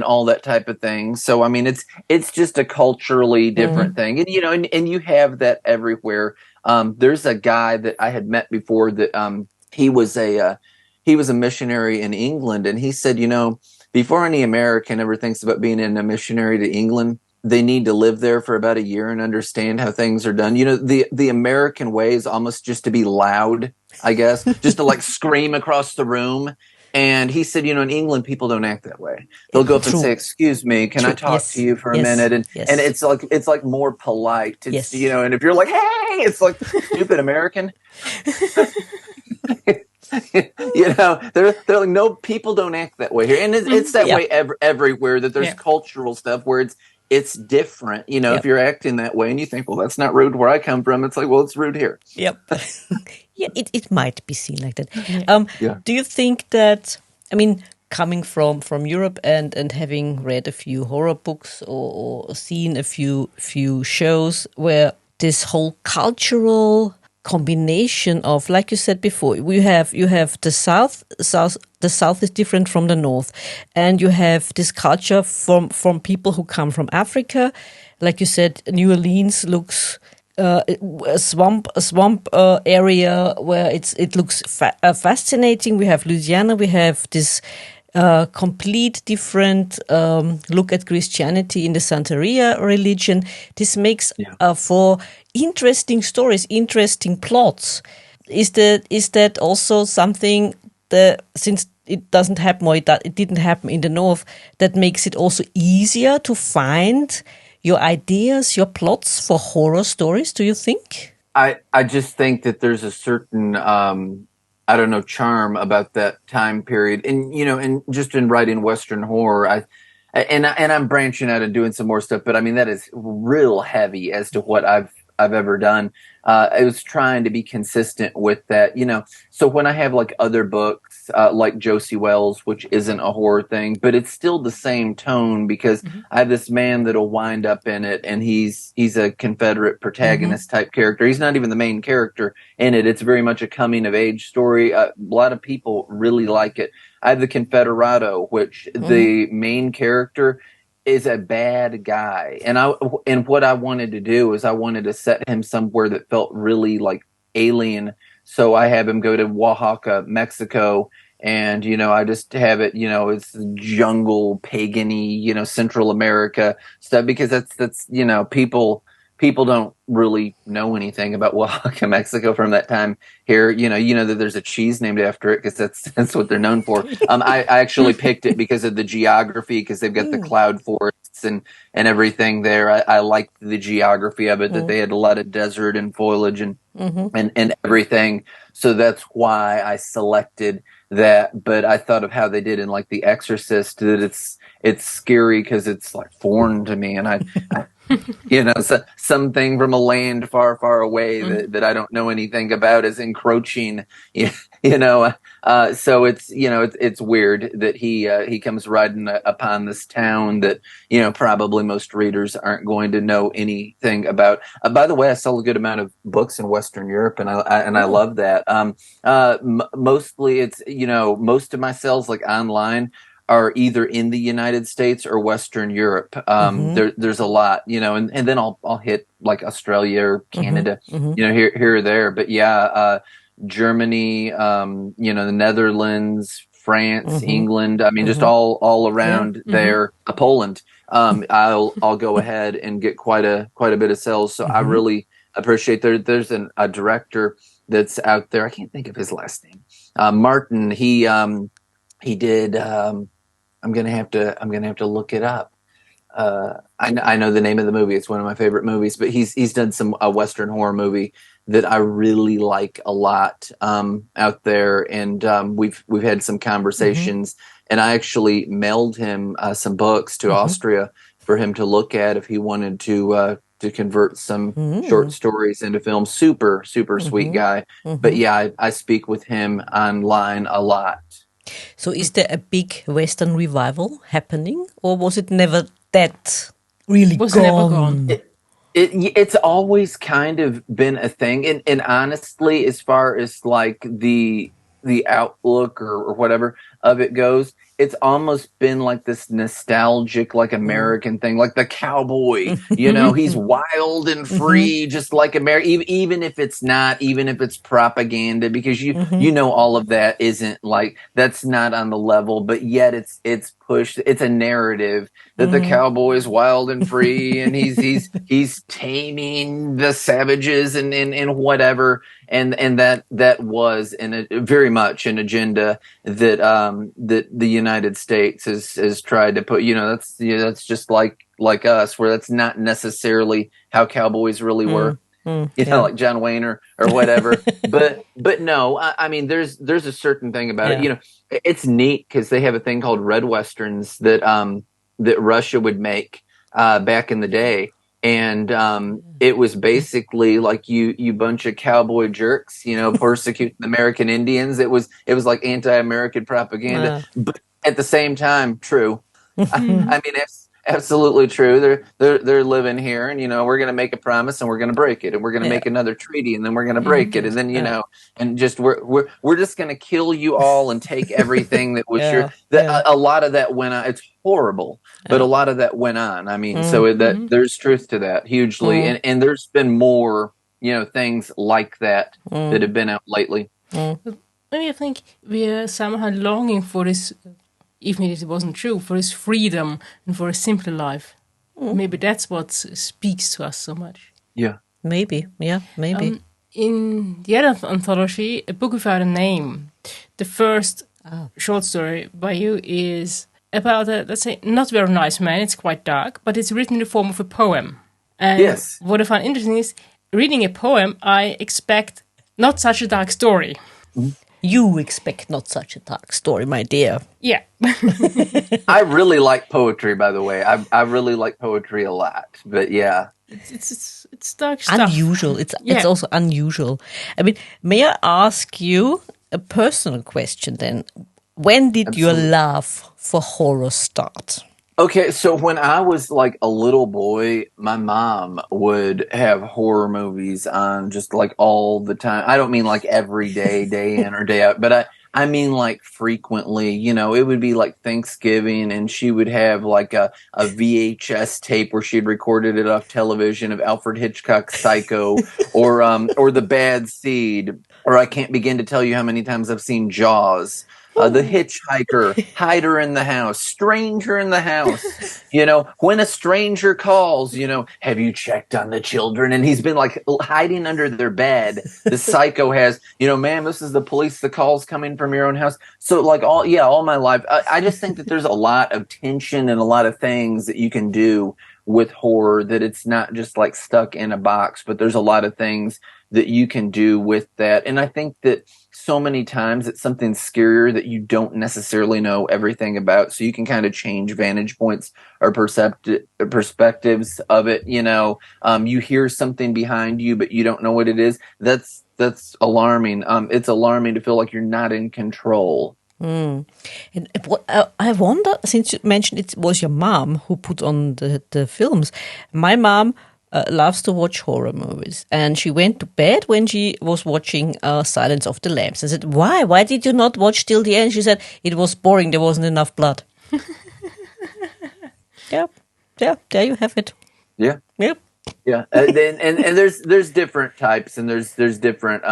all that type of thing. So I mean, it's just a culturally different thing, and you have that everywhere. There's a guy that I had met before that he was a missionary in England, and he said, before any American ever thinks about being a missionary to England, they need to live there for about a year and understand how things are done. You know, the American way is almost just to be loud, I guess, just to like scream across the room. And he said, you know, in England, people don't act that way. They'll go up and say, "Excuse me, can I talk to you for a minute?" And it's like more polite. It's you know, and if you're like, "Hey," it's like stupid American. You know, they're like, no, people don't act that way here, and it's that way everywhere. That there's cultural stuff where it's different. You know, if you're acting that way, and you think, well, that's not rude where I come from. It's like, well, it's rude here. Yep. Yeah, it might be seen like that. Do you think that, I mean, coming from Europe and having read a few horror books or seen a few shows where this whole cultural combination of, like you said before, you have the south. The south is different from the north, and you have this culture from people who come from Africa. Like you said, New Orleans looks a swamp area where it looks fascinating. We have Louisiana. We have this complete different look at Christianity in the Santeria religion. This makes for interesting stories, interesting plots. Is that also something that, since it doesn't happen, or it didn't happen in the North, that makes it also easier to find your ideas, your plots for horror stories, do you think? I just think that there's a certain I don't know, charm about that time period. And you know, and just in writing Western horror, I'm branching out and doing some more stuff, but I mean that is real heavy as to what I've ever done. I was trying to be consistent with that, you know. So when I have like other books, like Josie Wells, which isn't a horror thing, but it's still the same tone because I have this man that'll wind up in it, and he's a Confederate protagonist type character. He's not even the main character in it. It's very much a coming of age story. A lot of people really like it. I have the Confederado, which the main character is a bad guy, and what I wanted to do is I wanted to set him somewhere that felt really like alien. So I have him go to Oaxaca, Mexico, and you know, I just have it, you know, it's jungle, pagany, you know, Central America stuff, because that's you know, people don't really know anything about Oaxaca, Mexico from that time here. You know that there's a cheese named after it because that's what they're known for. I actually picked it because of the geography, because they've got the cloud forests and everything there. I liked the geography of it, that they had a lot of desert and foliage and everything. So that's why I selected that. But I thought of how they did in like The Exorcist, that it's scary because it's like foreign to me, and I you know, something from a land far, far away that I don't know anything about is encroaching, you know. So it's, you know, it's weird that he comes riding upon this town that, you know, probably most readers aren't going to know anything about. By the way, I sell a good amount of books in Western Europe, and I love that. Mostly it's, you know, most of my sales like online are either in the United States or Western Europe. There's a lot, you know, and then I'll hit like Australia or Canada, you know, here or there. But yeah, Germany, you know, the Netherlands, France, England. I mean, just all around there. Poland. I'll go ahead and get quite a bit of sales. So I really appreciate there's a director that's out there. I can't think of his last name. Martin. He did. I'm gonna have to look it up. I know the name of the movie. It's one of my favorite movies. But he's done a Western horror movie that I really like a lot out there, and we've had some conversations. And I actually mailed him some books to Austria for him to look at if he wanted to convert some short stories into film. Super sweet guy. But yeah, I speak with him online a lot. So is there a big Western revival happening, or was it never that really was gone? Never gone. It's always kind of been a thing. And honestly, as far as like the outlook or whatever of it goes, it's almost been like this nostalgic, like American thing, like the cowboy, you know, he's wild and free, just like America, even if it's not, even if it's propaganda, because you know, all of that isn't like, that's not on the level, but yet it's push. It's a narrative that the cowboy is wild and free, and he's taming the savages and whatever. And that was very much an agenda that that the United States has tried to put. That's just like us, where that's not necessarily how cowboys really were. Like John Wayne or whatever. but no, I mean, there's a certain thing about it. It's neat because they have a thing called red westerns that that Russia would make back in the day. And it was basically like you bunch of cowboy jerks, persecuting American Indians. It was like anti-American propaganda, but at the same time, true. I mean, it's absolutely true. They're living here, and we're going to make a promise, and we're going to break it, and we're going to make another treaty, and then we're going to break it, and then and just we're just going to kill you all and take everything that was your. A lot of that went on. It's horrible, but a lot of that went on. I mean, so that there's truth to that hugely, and there's been more things like that that have been out lately. Maybe I think we are somehow longing for this. Even if it wasn't true, for his freedom and for a simpler life. Maybe that's what speaks to us so much. Yeah. Maybe. In the other anthology, A Book Without a Name, the first short story by you is about a, let's say, not very nice man. It's quite dark, but it's written in the form of a poem. And what I find interesting is, reading a poem, I expect not such a dark story. You expect not such a dark story, my dear. Yeah. I really like poetry, by the way. I really like poetry a lot. But yeah. It's dark stuff. Unusual. It's also unusual. I mean, may I ask you a personal question then? When did your love for horror start? Okay, so when I was like a little boy, my mom would have horror movies on just like all the time. I don't mean like every day, day in or day out, but I mean like frequently. It would be like Thanksgiving, and she would have like a VHS tape where she'd recorded it off television of Alfred Hitchcock's Psycho or The Bad Seed, or I can't begin to tell you how many times I've seen Jaws. The Hitchhiker, Hider in the House, Stranger in the House. When a stranger calls, have you checked on the children? And he's been like hiding under their bed. The psycho has, ma'am, this is the police. The call's coming from your own house. So like all my life, I just think that there's a lot of tension and a lot of things that you can do with horror, that it's not just like stuck in a box, but there's a lot of things that you can do with that. And I think that so many times it's something scarier that you don't necessarily know everything about. So you can kind of change vantage points or perspectives of it. You hear something behind you, but you don't know what it is. That's alarming. It's alarming to feel like you're not in control. And I wonder, since you mentioned it was your mom who put on the films, my mom loves to watch horror movies, and she went to bed when she was watching Silence of the Lambs. I said, why did you not watch till the end? She said, it was boring, there wasn't enough blood. yeah, there you have it. Yeah. Yep. Yeah, and there's different types, and there's different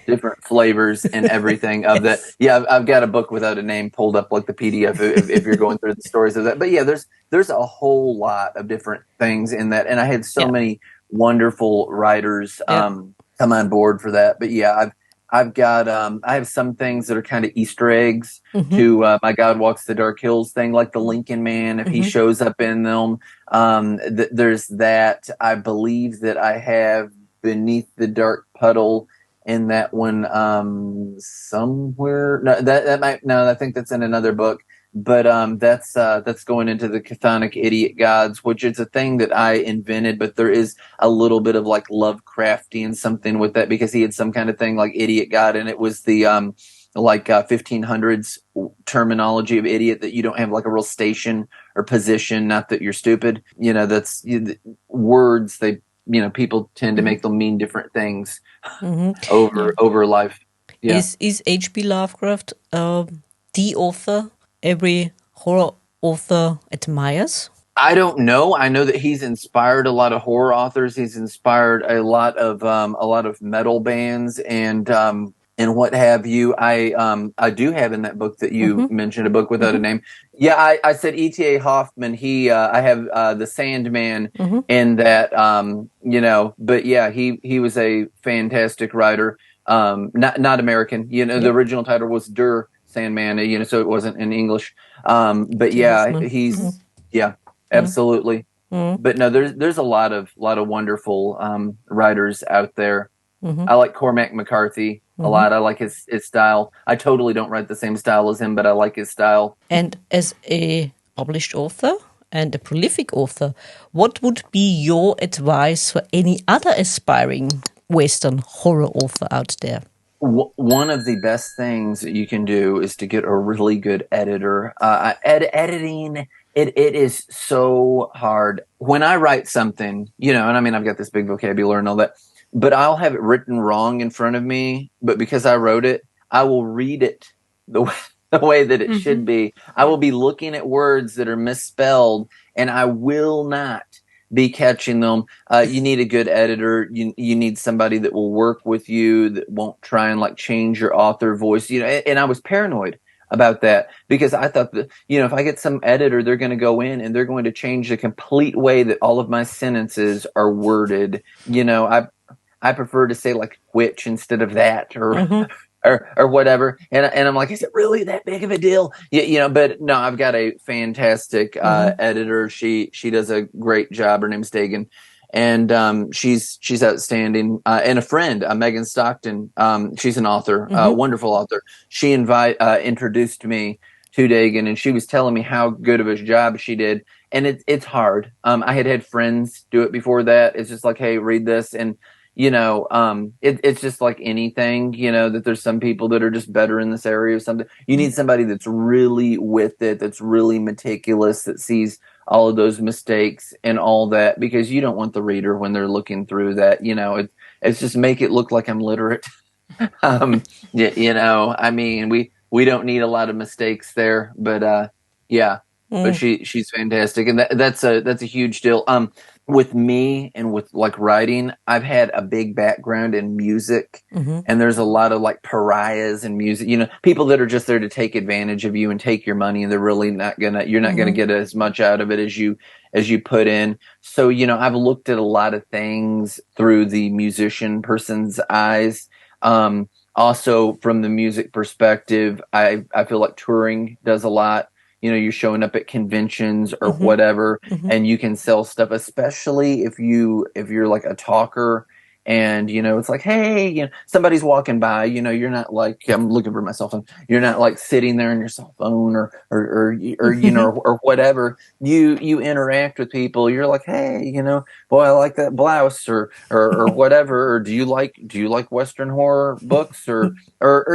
different flavors and everything of that. Yeah, I've got a book without a name pulled up, like the PDF, if you're going through the stories of that. But yeah, there's a whole lot of different things in that, and I had so many wonderful writers come on board for that. But yeah, I've got I have some things that are kind of Easter eggs to my God Walks the Dark Hills thing, like the Lincoln Man, if he shows up in them. There's that. I believe that I have Beneath the Dark Puddle in that one somewhere. No, that might I think that's in another book. But that's going into the chthonic idiot gods, which is a thing that I invented, but there is a little bit of like Lovecraftian something with that, because he had some kind of thing like idiot god, and it was the 1500s terminology of idiot, that you don't have like a real station or position, not that you're stupid. That's words, they people tend to make them mean different things over life. Yeah. Is H.P. Lovecraft the author every horror author admires? I don't know. I know that he's inspired a lot of horror authors. He's inspired a lot of metal bands, and and what have you. I do have in that book that you mentioned, A Book Without a Name. Yeah, I said E.T.A. Hoffman. I have the Sandman in that, but yeah, he was a fantastic writer. Not American. The original title was Der Sandman. So it wasn't in English. But E.T. yeah, Hoffman. he's yeah, absolutely. But no, there's a lot of wonderful writers out there. I like Cormac McCarthy a lot. I like his style. I totally don't write the same style as him, but I like his style. And as a published author and a prolific author, what would be your advice for any other aspiring Western horror author out there? One of the best things that you can do is to get a really good editor. Editing, it is so hard. When I write something, and I mean, I've got this big vocabulary and all that, but I'll have it written wrong in front of me. But because I wrote it, I will read it the way that it should be. I will be looking at words that are misspelled, and I will not be catching them. You need a good editor. You need somebody that will work with you, that won't try and like change your author voice. And I was paranoid about that because I thought that, if I get some editor, they're going to go in and they're going to change the complete way that all of my sentences are worded. I prefer to say like which instead of that or whatever. And I'm like, is it really that big of a deal? But no, I've got a fantastic editor. She does a great job. Her name's Dagan. And she's outstanding. And a friend, Megan Stockton, she's an author, wonderful author. She introduced me to Dagan, and she was telling me how good of a job she did. And it's hard. I had friends do it before that. It's just like, hey, read this. And it's just like anything, that there's some people that are just better in this area or something. You need somebody that's really with it, that's really meticulous, that sees all of those mistakes and all that, because you don't want the reader when they're looking through that, it's just make it look like I'm literate. I mean, we don't need a lot of mistakes there, but but she's fantastic. And that's a huge deal. With me and with like writing, I've had a big background in music, and there's a lot of like pariahs in music, people that are just there to take advantage of you and take your money, and they're really you're not gonna get as much out of it as you put in. So, I've looked at a lot of things through the musician person's eyes. Also from the music perspective, I feel like touring does a lot. You're showing up at conventions or whatever, and you can sell stuff, especially if you're like a talker, and it's like, hey, somebody's walking by, you're not like, I'm looking for my cell phone. You're not like sitting there on your cell phone or or whatever. You interact with people. You're like, hey, boy, I like that blouse or whatever. Or do you like Western horror books or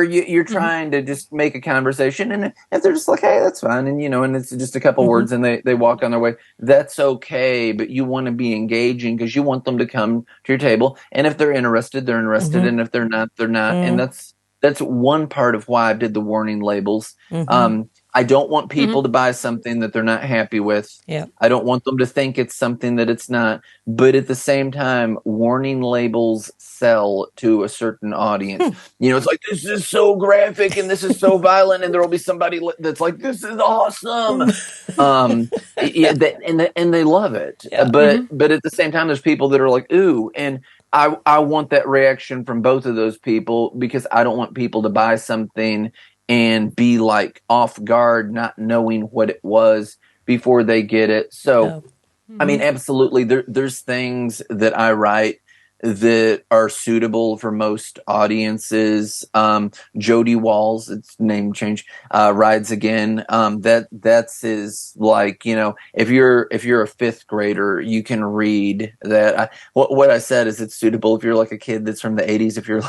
you're trying to just make a conversation, and if they're just like, hey, that's fine, and and it's just a couple words, and they walk on their way, that's okay. But you want to be engaging because you want them to come to your table, and if they're interested, they're interested, and if they're not, they're not. And that's one part of why I did the warning labels. I don't want people to buy something that they're not happy with. Yeah. I don't want them to think it's something that it's not. But at the same time, warning labels sell to a certain audience. It's like, this is so graphic and this is so violent, and there will be somebody that's like, this is awesome. And they love it. Yeah. But at the same time, there's people that are like, ooh, and I want that reaction from both of those people, because I don't want people to buy something and be like off guard, not knowing what it was before they get it. So, I mean, absolutely, there's things that I write that are suitable for most audiences. Jody Walls, its name change, Rides Again. That's his, like, if you're a fifth grader, you can read that. What I said is it's suitable if you're like a kid that's from the 80s, if you're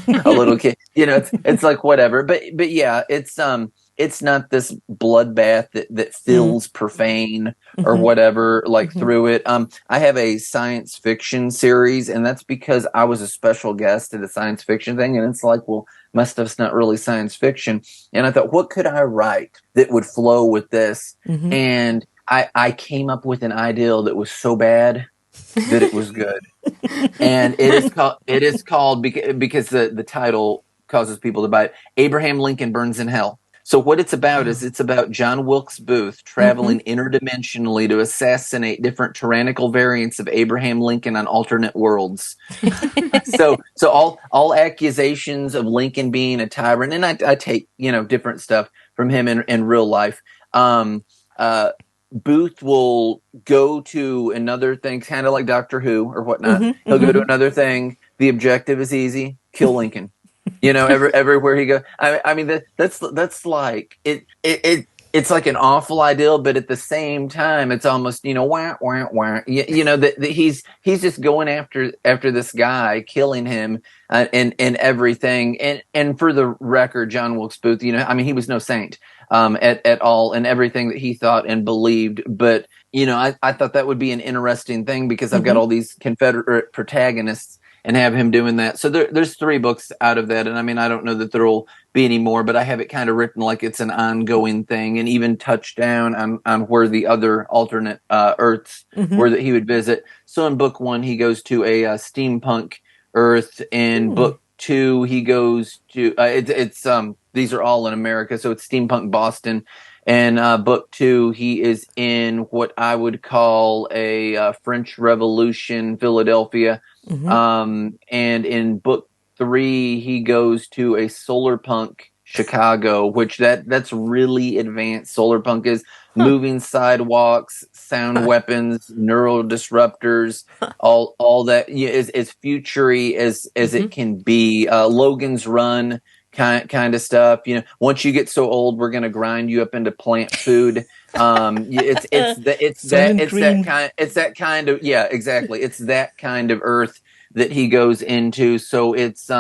a little kid, it's like whatever. But yeah, it's not this bloodbath that feels profane or whatever, like through it. I have a science fiction series, and that's because I was a special guest at a science fiction thing, and it's like, well, my stuff's not really science fiction. And I thought, what could I write that would flow with this? And I came up with an ideal that was so bad that it was good. And it is called because the title causes people to buy it. Abraham Lincoln Burns in Hell. So what it's about is it's about John Wilkes Booth traveling interdimensionally to assassinate different tyrannical variants of Abraham Lincoln on alternate worlds. so all accusations of Lincoln being a tyrant, and I take, you know, different stuff from him in real life. Booth will go to another thing, kind of like Doctor Who or whatnot. He'll go to another thing. The objective is easy: kill Lincoln. You know, everywhere he goes. I mean, that's like it's like an awful ideal, but at the same time, it's almost, you know, wah wah wah. You know that he's just going after this guy, killing him, and everything. And for the record, John Wilkes Booth, you know, I mean, he was no saint at all, and everything that he thought and believed. But you know, I thought that would be an interesting thing because I've got all these Confederate protagonists and have him doing that. So there's 3 books out of that. And I mean, I don't know that there'll be any more, but I have it kind of written like it's an ongoing thing, and even touched down on where the other alternate Earths were that he would visit. So in book 1, he goes to a steampunk Earth. In book 2, he goes to, these are all in America. So it's steampunk Boston. And book 2, he is in what I would call a French Revolution Philadelphia. And in book 3, he goes to a solar punk Chicago, which that's really advanced. Solar punk is moving sidewalks, sound weapons, neural disruptors, all that is as futury as it can be. Logan's Run kind of stuff. You know, once you get so old, we're going to grind you up into plant food. It's that kind of yeah, exactly. It's that kind of Earth that he goes into. So it's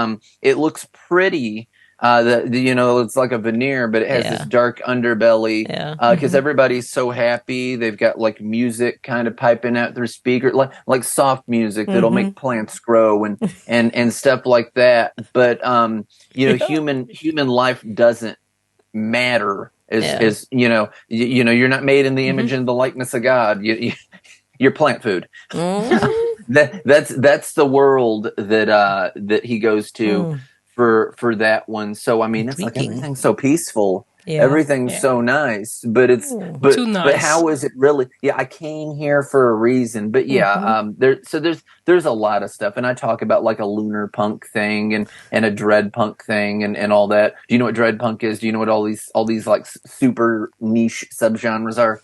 it looks pretty. You know, it's like a veneer, but it has this dark underbelly. Because everybody's so happy. They've got like music kind of piping out their speaker, like soft music that'll make plants grow and stuff like that. But you know, human life doesn't matter as you know, you're not made in the image and the likeness of God. You're plant food. That's the world that he goes to. For that one. So I mean, it's like everything's so peaceful. Everything's so nice, but it's but how is it really? Yeah, I came here for a reason. But there's a lot of stuff, and I talk about like a lunar punk thing and a dread punk thing and all that. Do you know what dread punk is? Do you know what all these like super niche subgenres are?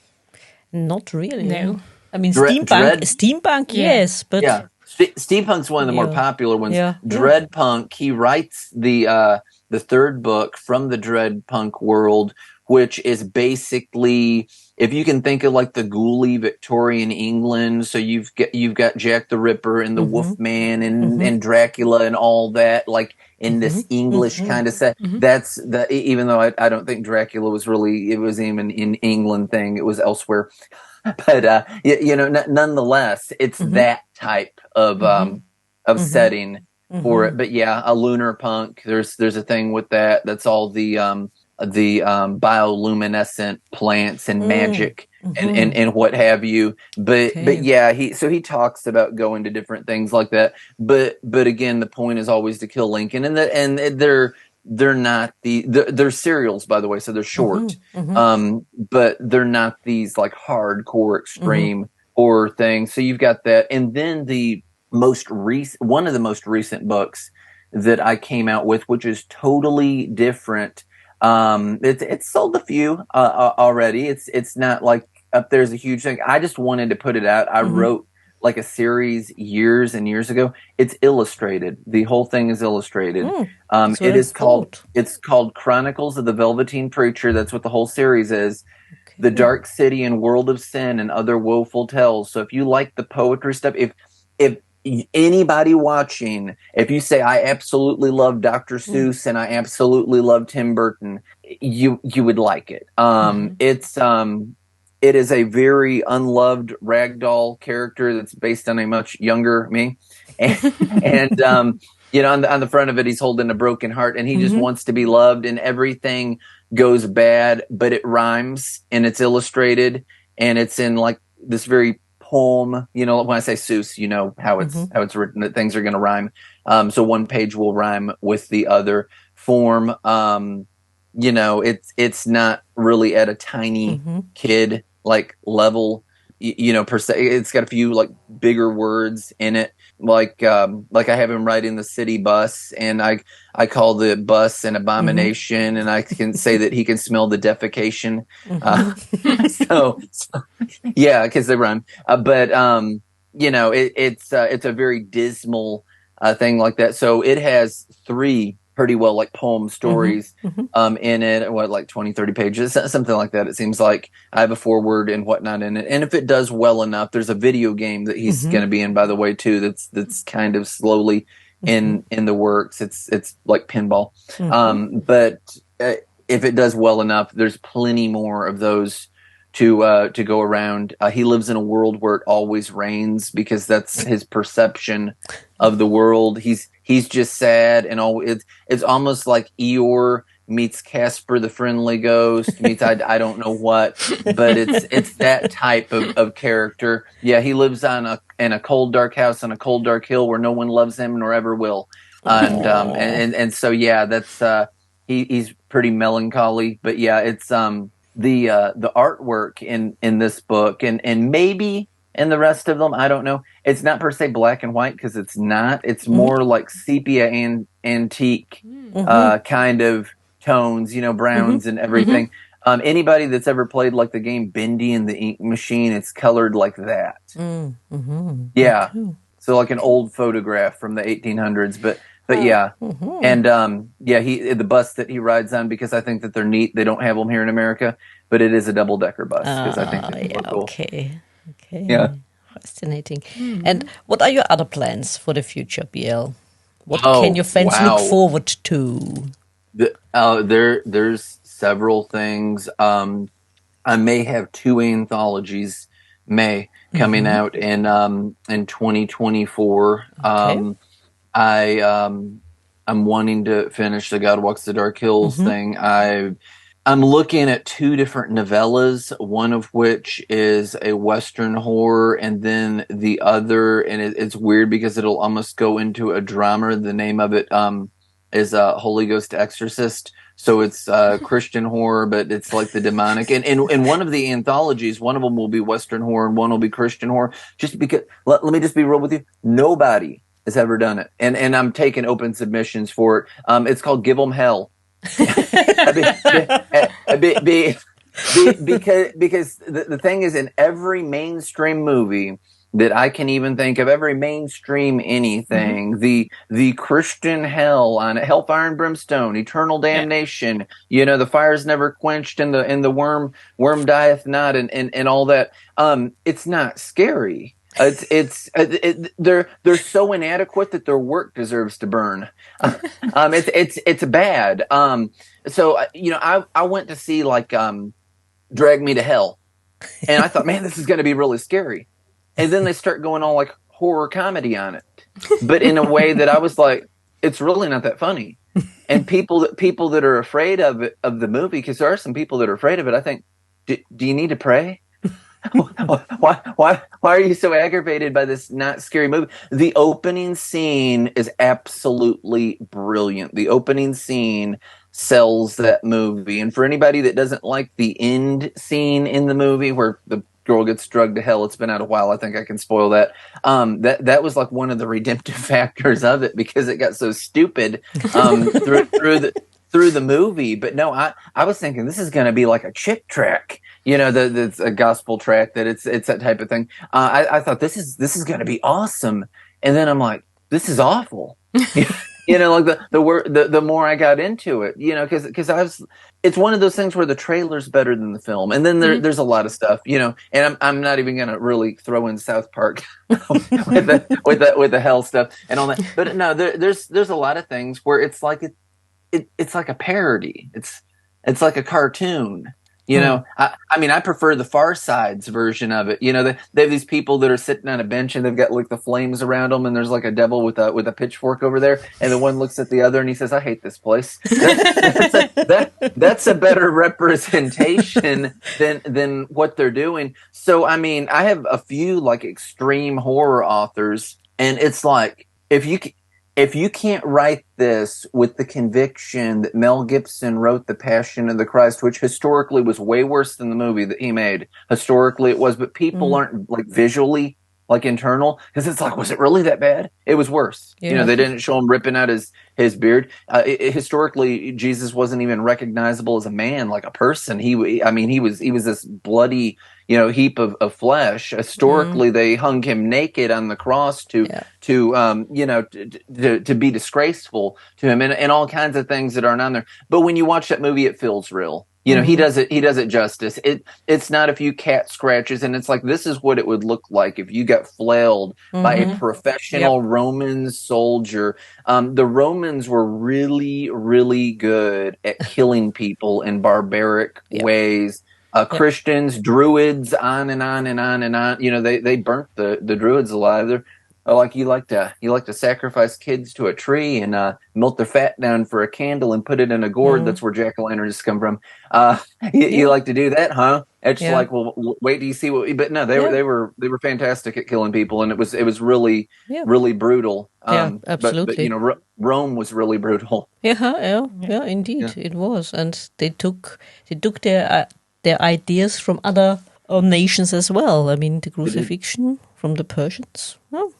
Not really. No. I mean, steampunk, yes, but steampunk's one of the more popular ones. Dread punk, he writes the 3rd book from the dread punk world, which is basically, if you can think of like the ghouly Victorian England, so you've got Jack the Ripper and the Wolfman and Dracula and all that, like in this English kind of set. That's even though I don't think Dracula was really, it was even in England thing, it was elsewhere. But you know, nonetheless, it's that type of setting for it. But yeah, a lunar punk. There's a thing with that. That's all the bioluminescent plants and magic and what have you. But yeah, he talks about going to different things like that. But again, the point is always to kill Lincoln, and they're not they're serials, by the way, so they're short. But they're not these like hardcore extreme horror things. So you've got that. And then one of the most recent books that I came out with, which is totally different. It's sold a few already. It's not like up there's a huge thing. I just wanted to put it out. I wrote like a series years and years ago. It's illustrated. The whole thing is illustrated. It's called Chronicles of the Velveteen Preacher. That's what the whole series is. Okay. The Dark City and World of Sin and Other Woeful Tales. So if you like the poetry stuff, if anybody watching, if you say I absolutely love Dr. Seuss and I absolutely love Tim Burton, you would like it. It is a very unloved ragdoll character that's based on a much younger me. And you know, on the front of it, he's holding a broken heart and he just wants to be loved, and everything goes bad, but it rhymes and it's illustrated and it's in like this very poem. You know, when I say Seuss, you know how it's written, that things are going to rhyme. So one page will rhyme with the other. form. It's not really at a tiny kid like level, per se. It's got a few like bigger words in it. Like I have him riding the city bus, and I call the bus an abomination, and I can say that he can smell the defecation. So yeah, because they rhyme. But it's a very dismal thing like that. So it has 3 pretty well like poem stories in it, like 20, 30 pages, something like that. It seems like I have a foreword and whatnot in it. And if it does well enough, there's a video game that he's going to be in, by the way, too. That's kind of slowly in the works. It's like pinball. But if it does well enough, there's plenty more of those to go around. He lives in a world where it always rains because that's his perception of the world. He's just sad, and it's almost like Eeyore meets Casper the Friendly Ghost meets I don't know what, but it's that type of character. Yeah, he lives in a cold dark house on a cold dark hill where no one loves him nor ever will, and so yeah, that's he's pretty melancholy. But yeah, it's the artwork in this book and maybe in the rest of them, I don't know. It's not per se black and white because it's not. It's more like sepia and antique kind of tones, browns and everything. Anybody that's ever played like the game Bendy and the Ink Machine, it's colored like that. Yeah. So like an old photograph from the 1800s, but yeah. And the bus that he rides on, because I think that they're neat. They don't have them here in America, but it is a double-decker bus because I think they're cool. Okay. Yeah. Fascinating. And what are your other plans for the future, BL? What can your fans look forward to? There's several things. I may have 2 anthologies coming out in 2024. Okay. I'm wanting to finish the God Walks the Dark Hills thing. I'm looking at 2 different novellas, one of which is a Western horror, and then the other, and it's weird because it'll almost go into a drama. The name of it is Holy Ghost Exorcist. So it's Christian horror, but it's like the demonic. And in one of the anthologies, one of them will be Western horror and one will be Christian horror. Just because, let me just be real with you. Nobody has ever done it. And I'm taking open submissions for it. It's called Give 'Em Hell. Because the thing is, in every mainstream movie that I can even think of, every mainstream anything, the Christian hell on hellfire and brimstone, eternal damnation, the fire's never quenched and the worm dieth not, and all that. It's not scary. They're so inadequate that their work deserves to burn. It's bad. So I went to see like Drag Me to Hell, and I thought, man, this is going to be really scary. And then they start going all like horror comedy on it, but in a way that I was like, it's really not that funny. And people that are afraid of the movie, because there are some people that are afraid of it, I think, do you need to pray? Why are you so aggravated by this not scary movie? The opening scene is absolutely brilliant. The opening scene sells that movie. And for anybody that doesn't like the end scene in the movie where the girl gets drugged to hell, it's been out a while, I think I can spoil that. That was like one of the redemptive factors of it, because it got so stupid through the movie. But no, I was thinking this is going to be like a chick track, that's a gospel track, that it's that type of thing. I thought this is going to be awesome, and then I'm like, this is awful. Like the more I got into it, because it's one of those things where the trailer's better than the film, and then there's a lot of stuff, and I'm not even going to really throw in South Park with the hell stuff and all that. But no, there's a lot of things where it's like it's like a parody. It's like a cartoon. I mean, I prefer the Far Side's version of it. They have these people that are sitting on a bench and they've got like the flames around them, and there's like a devil with a pitchfork over there, and the one looks at the other and he says, "I hate this place." That's a better representation than what they're doing. So, I mean, I have a few like extreme horror authors, and it's like, if if you can't write this with the conviction that Mel Gibson wrote The Passion of the Christ, which historically was way worse than the movie that he made. Historically it was, but people aren't like visually like internal, because it's like, was it really that bad? It was worse. Yeah. You know, they didn't show him ripping out his beard. Historically, Jesus wasn't even recognizable as a man, like a person. He was this bloody, you know, heap of flesh. Historically, they hung him naked on the cross to be disgraceful to him, and all kinds of things that aren't on there. But when you watch that movie, it feels real. You know, he does it justice. It's not a few cat scratches, and it's like, this is what it would look like if you got flailed by a professional Roman soldier. The Romans were really, really good at killing people in barbaric ways. Christians, Druids, on and on and on and on. You know, they burnt the Druids alive. They're like, you like to sacrifice kids to a tree and melt their fat down for a candle and put it in a gourd. That's where jack-o'-lanterns come from. You like to do that, huh? It's like, well, wait till you see what. But no, they were fantastic at killing people, and it was really really brutal. Absolutely. But you know, Rome was really brutal. Yeah, indeed, it was, and they took their ideas from other nations as well. I mean, the crucifixion from the Persians. No,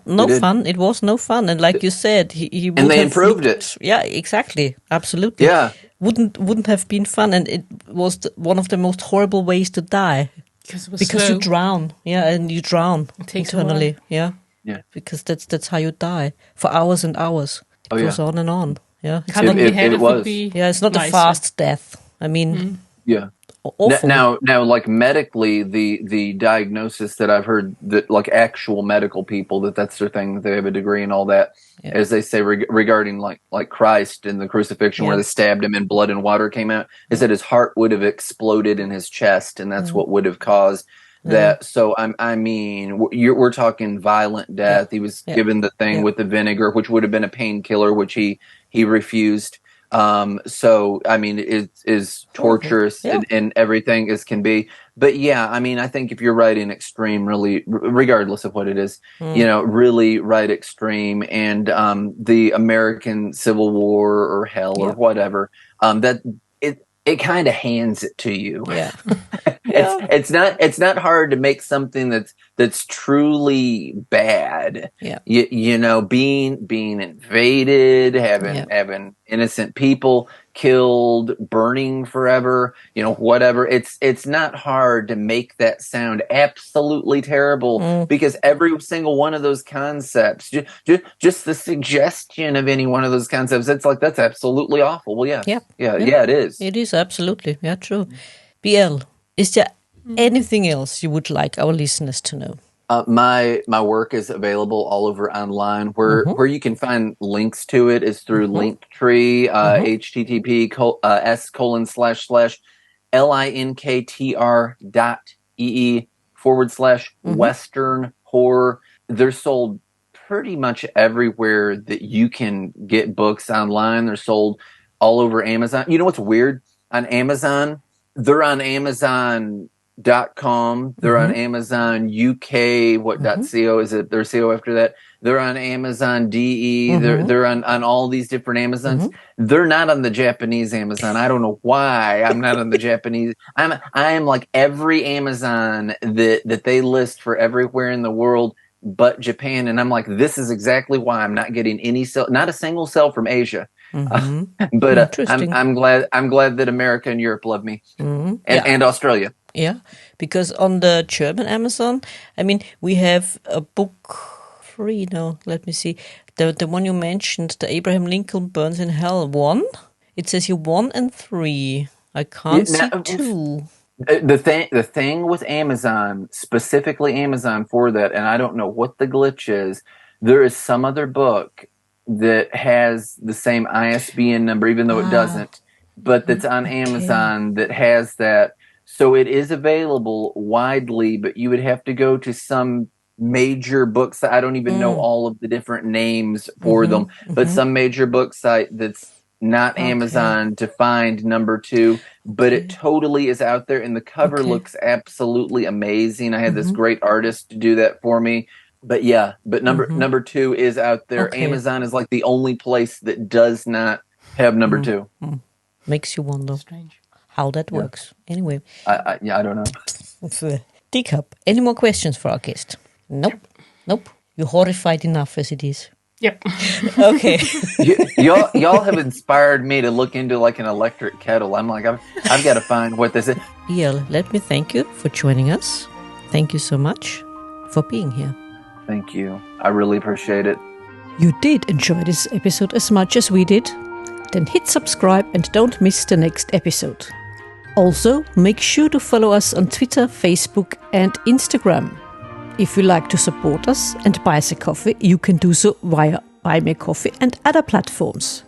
no fun. It was no fun, and like you said, he would and they have improved it. Yeah, exactly, absolutely. Yeah, wouldn't have been fun, and it was one of the most horrible ways to die because you drown. Yeah, and you drown internally. Yeah, because that's how you die for hours and hours. It goes on and on. Yeah, it was. It's not a fast death. I mean, awful. Now, like medically, the diagnosis that I've heard, that like actual medical people, that's their thing, that they have a degree and all that, as they say regarding like Christ and the crucifixion, where they stabbed him and blood and water came out, is that his heart would have exploded in his chest, and that's what would have caused that. So we're talking violent death. He was given the thing with the vinegar, which would have been a painkiller, which he refused. So I mean, it is torturous and everything as can be. But yeah, I mean, I think if you're writing extreme, really, regardless of what it is, you know, really write extreme, and the American Civil War or hell or whatever, that it kind of hands it to you. Yeah. It's not hard to make something that's truly bad. Yeah. You know, being invaded, having innocent people killed, burning forever, you know, whatever. It's not hard to make that sound absolutely terrible, because every single one of those concepts, just the suggestion of any one of those concepts, it's like, that's absolutely awful. Well, yeah, it is. It is, absolutely. Yeah, true. BL, is there anything else you would like our listeners to know? My work is available all over online. Where you can find links to it is through Linktree, http://linktr.ee/Western Horror. They're sold pretty much everywhere that you can get books online. They're sold all over Amazon. You know what's weird? On Amazon, they're on Amazon.com. They're on Amazon UK. .co is it? There's CO after that. They're on Amazon DE. They're on all these different Amazons. They're not on the Japanese Amazon. I don't know why I'm not on the Japanese. I am like every Amazon that they list for everywhere in the world but Japan, and I'm like, this is exactly why I'm not getting any sale, not a single sale from Asia. But I'm glad that America and Europe love me, and Australia. Yeah, because on the German Amazon, I mean, we have a book free now. Let me see. The one you mentioned, the Abraham Lincoln Burns in Hell 1. It says here 1 and 3. I can't see 2. The thing with Amazon, specifically Amazon for that, and I don't know what the glitch is, there is some other book that has the same ISBN number, even though it doesn't, but that's on Amazon that has that. So it is available widely, but you would have to go to some major book site. I don't even know all of the different names for them, but some major book site that's not Amazon to find number 2, but it totally is out there, and the cover looks absolutely amazing. I had this great artist to do that for me, But number 2 is out there. Okay. Amazon is like the only place that does not have number 2. Makes you wonder Strange. how that works. Anyway, I don't know. Teacup, any more questions for our guest? Nope. You're horrified enough as it is. Yep. Okay. y'all have inspired me to look into like an electric kettle. I'm like, I've got to find what this is. Yeah, let me thank you for joining us. Thank you so much for being here. Thank you. I really appreciate it. You did enjoy this episode as much as we did? Then hit subscribe and don't miss the next episode. Also, make sure to follow us on Twitter, Facebook and Instagram. If you like to support us and buy us a coffee, you can do so via Buy Me a Coffee and other platforms.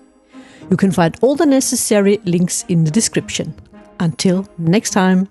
You can find all the necessary links in the description. Until next time.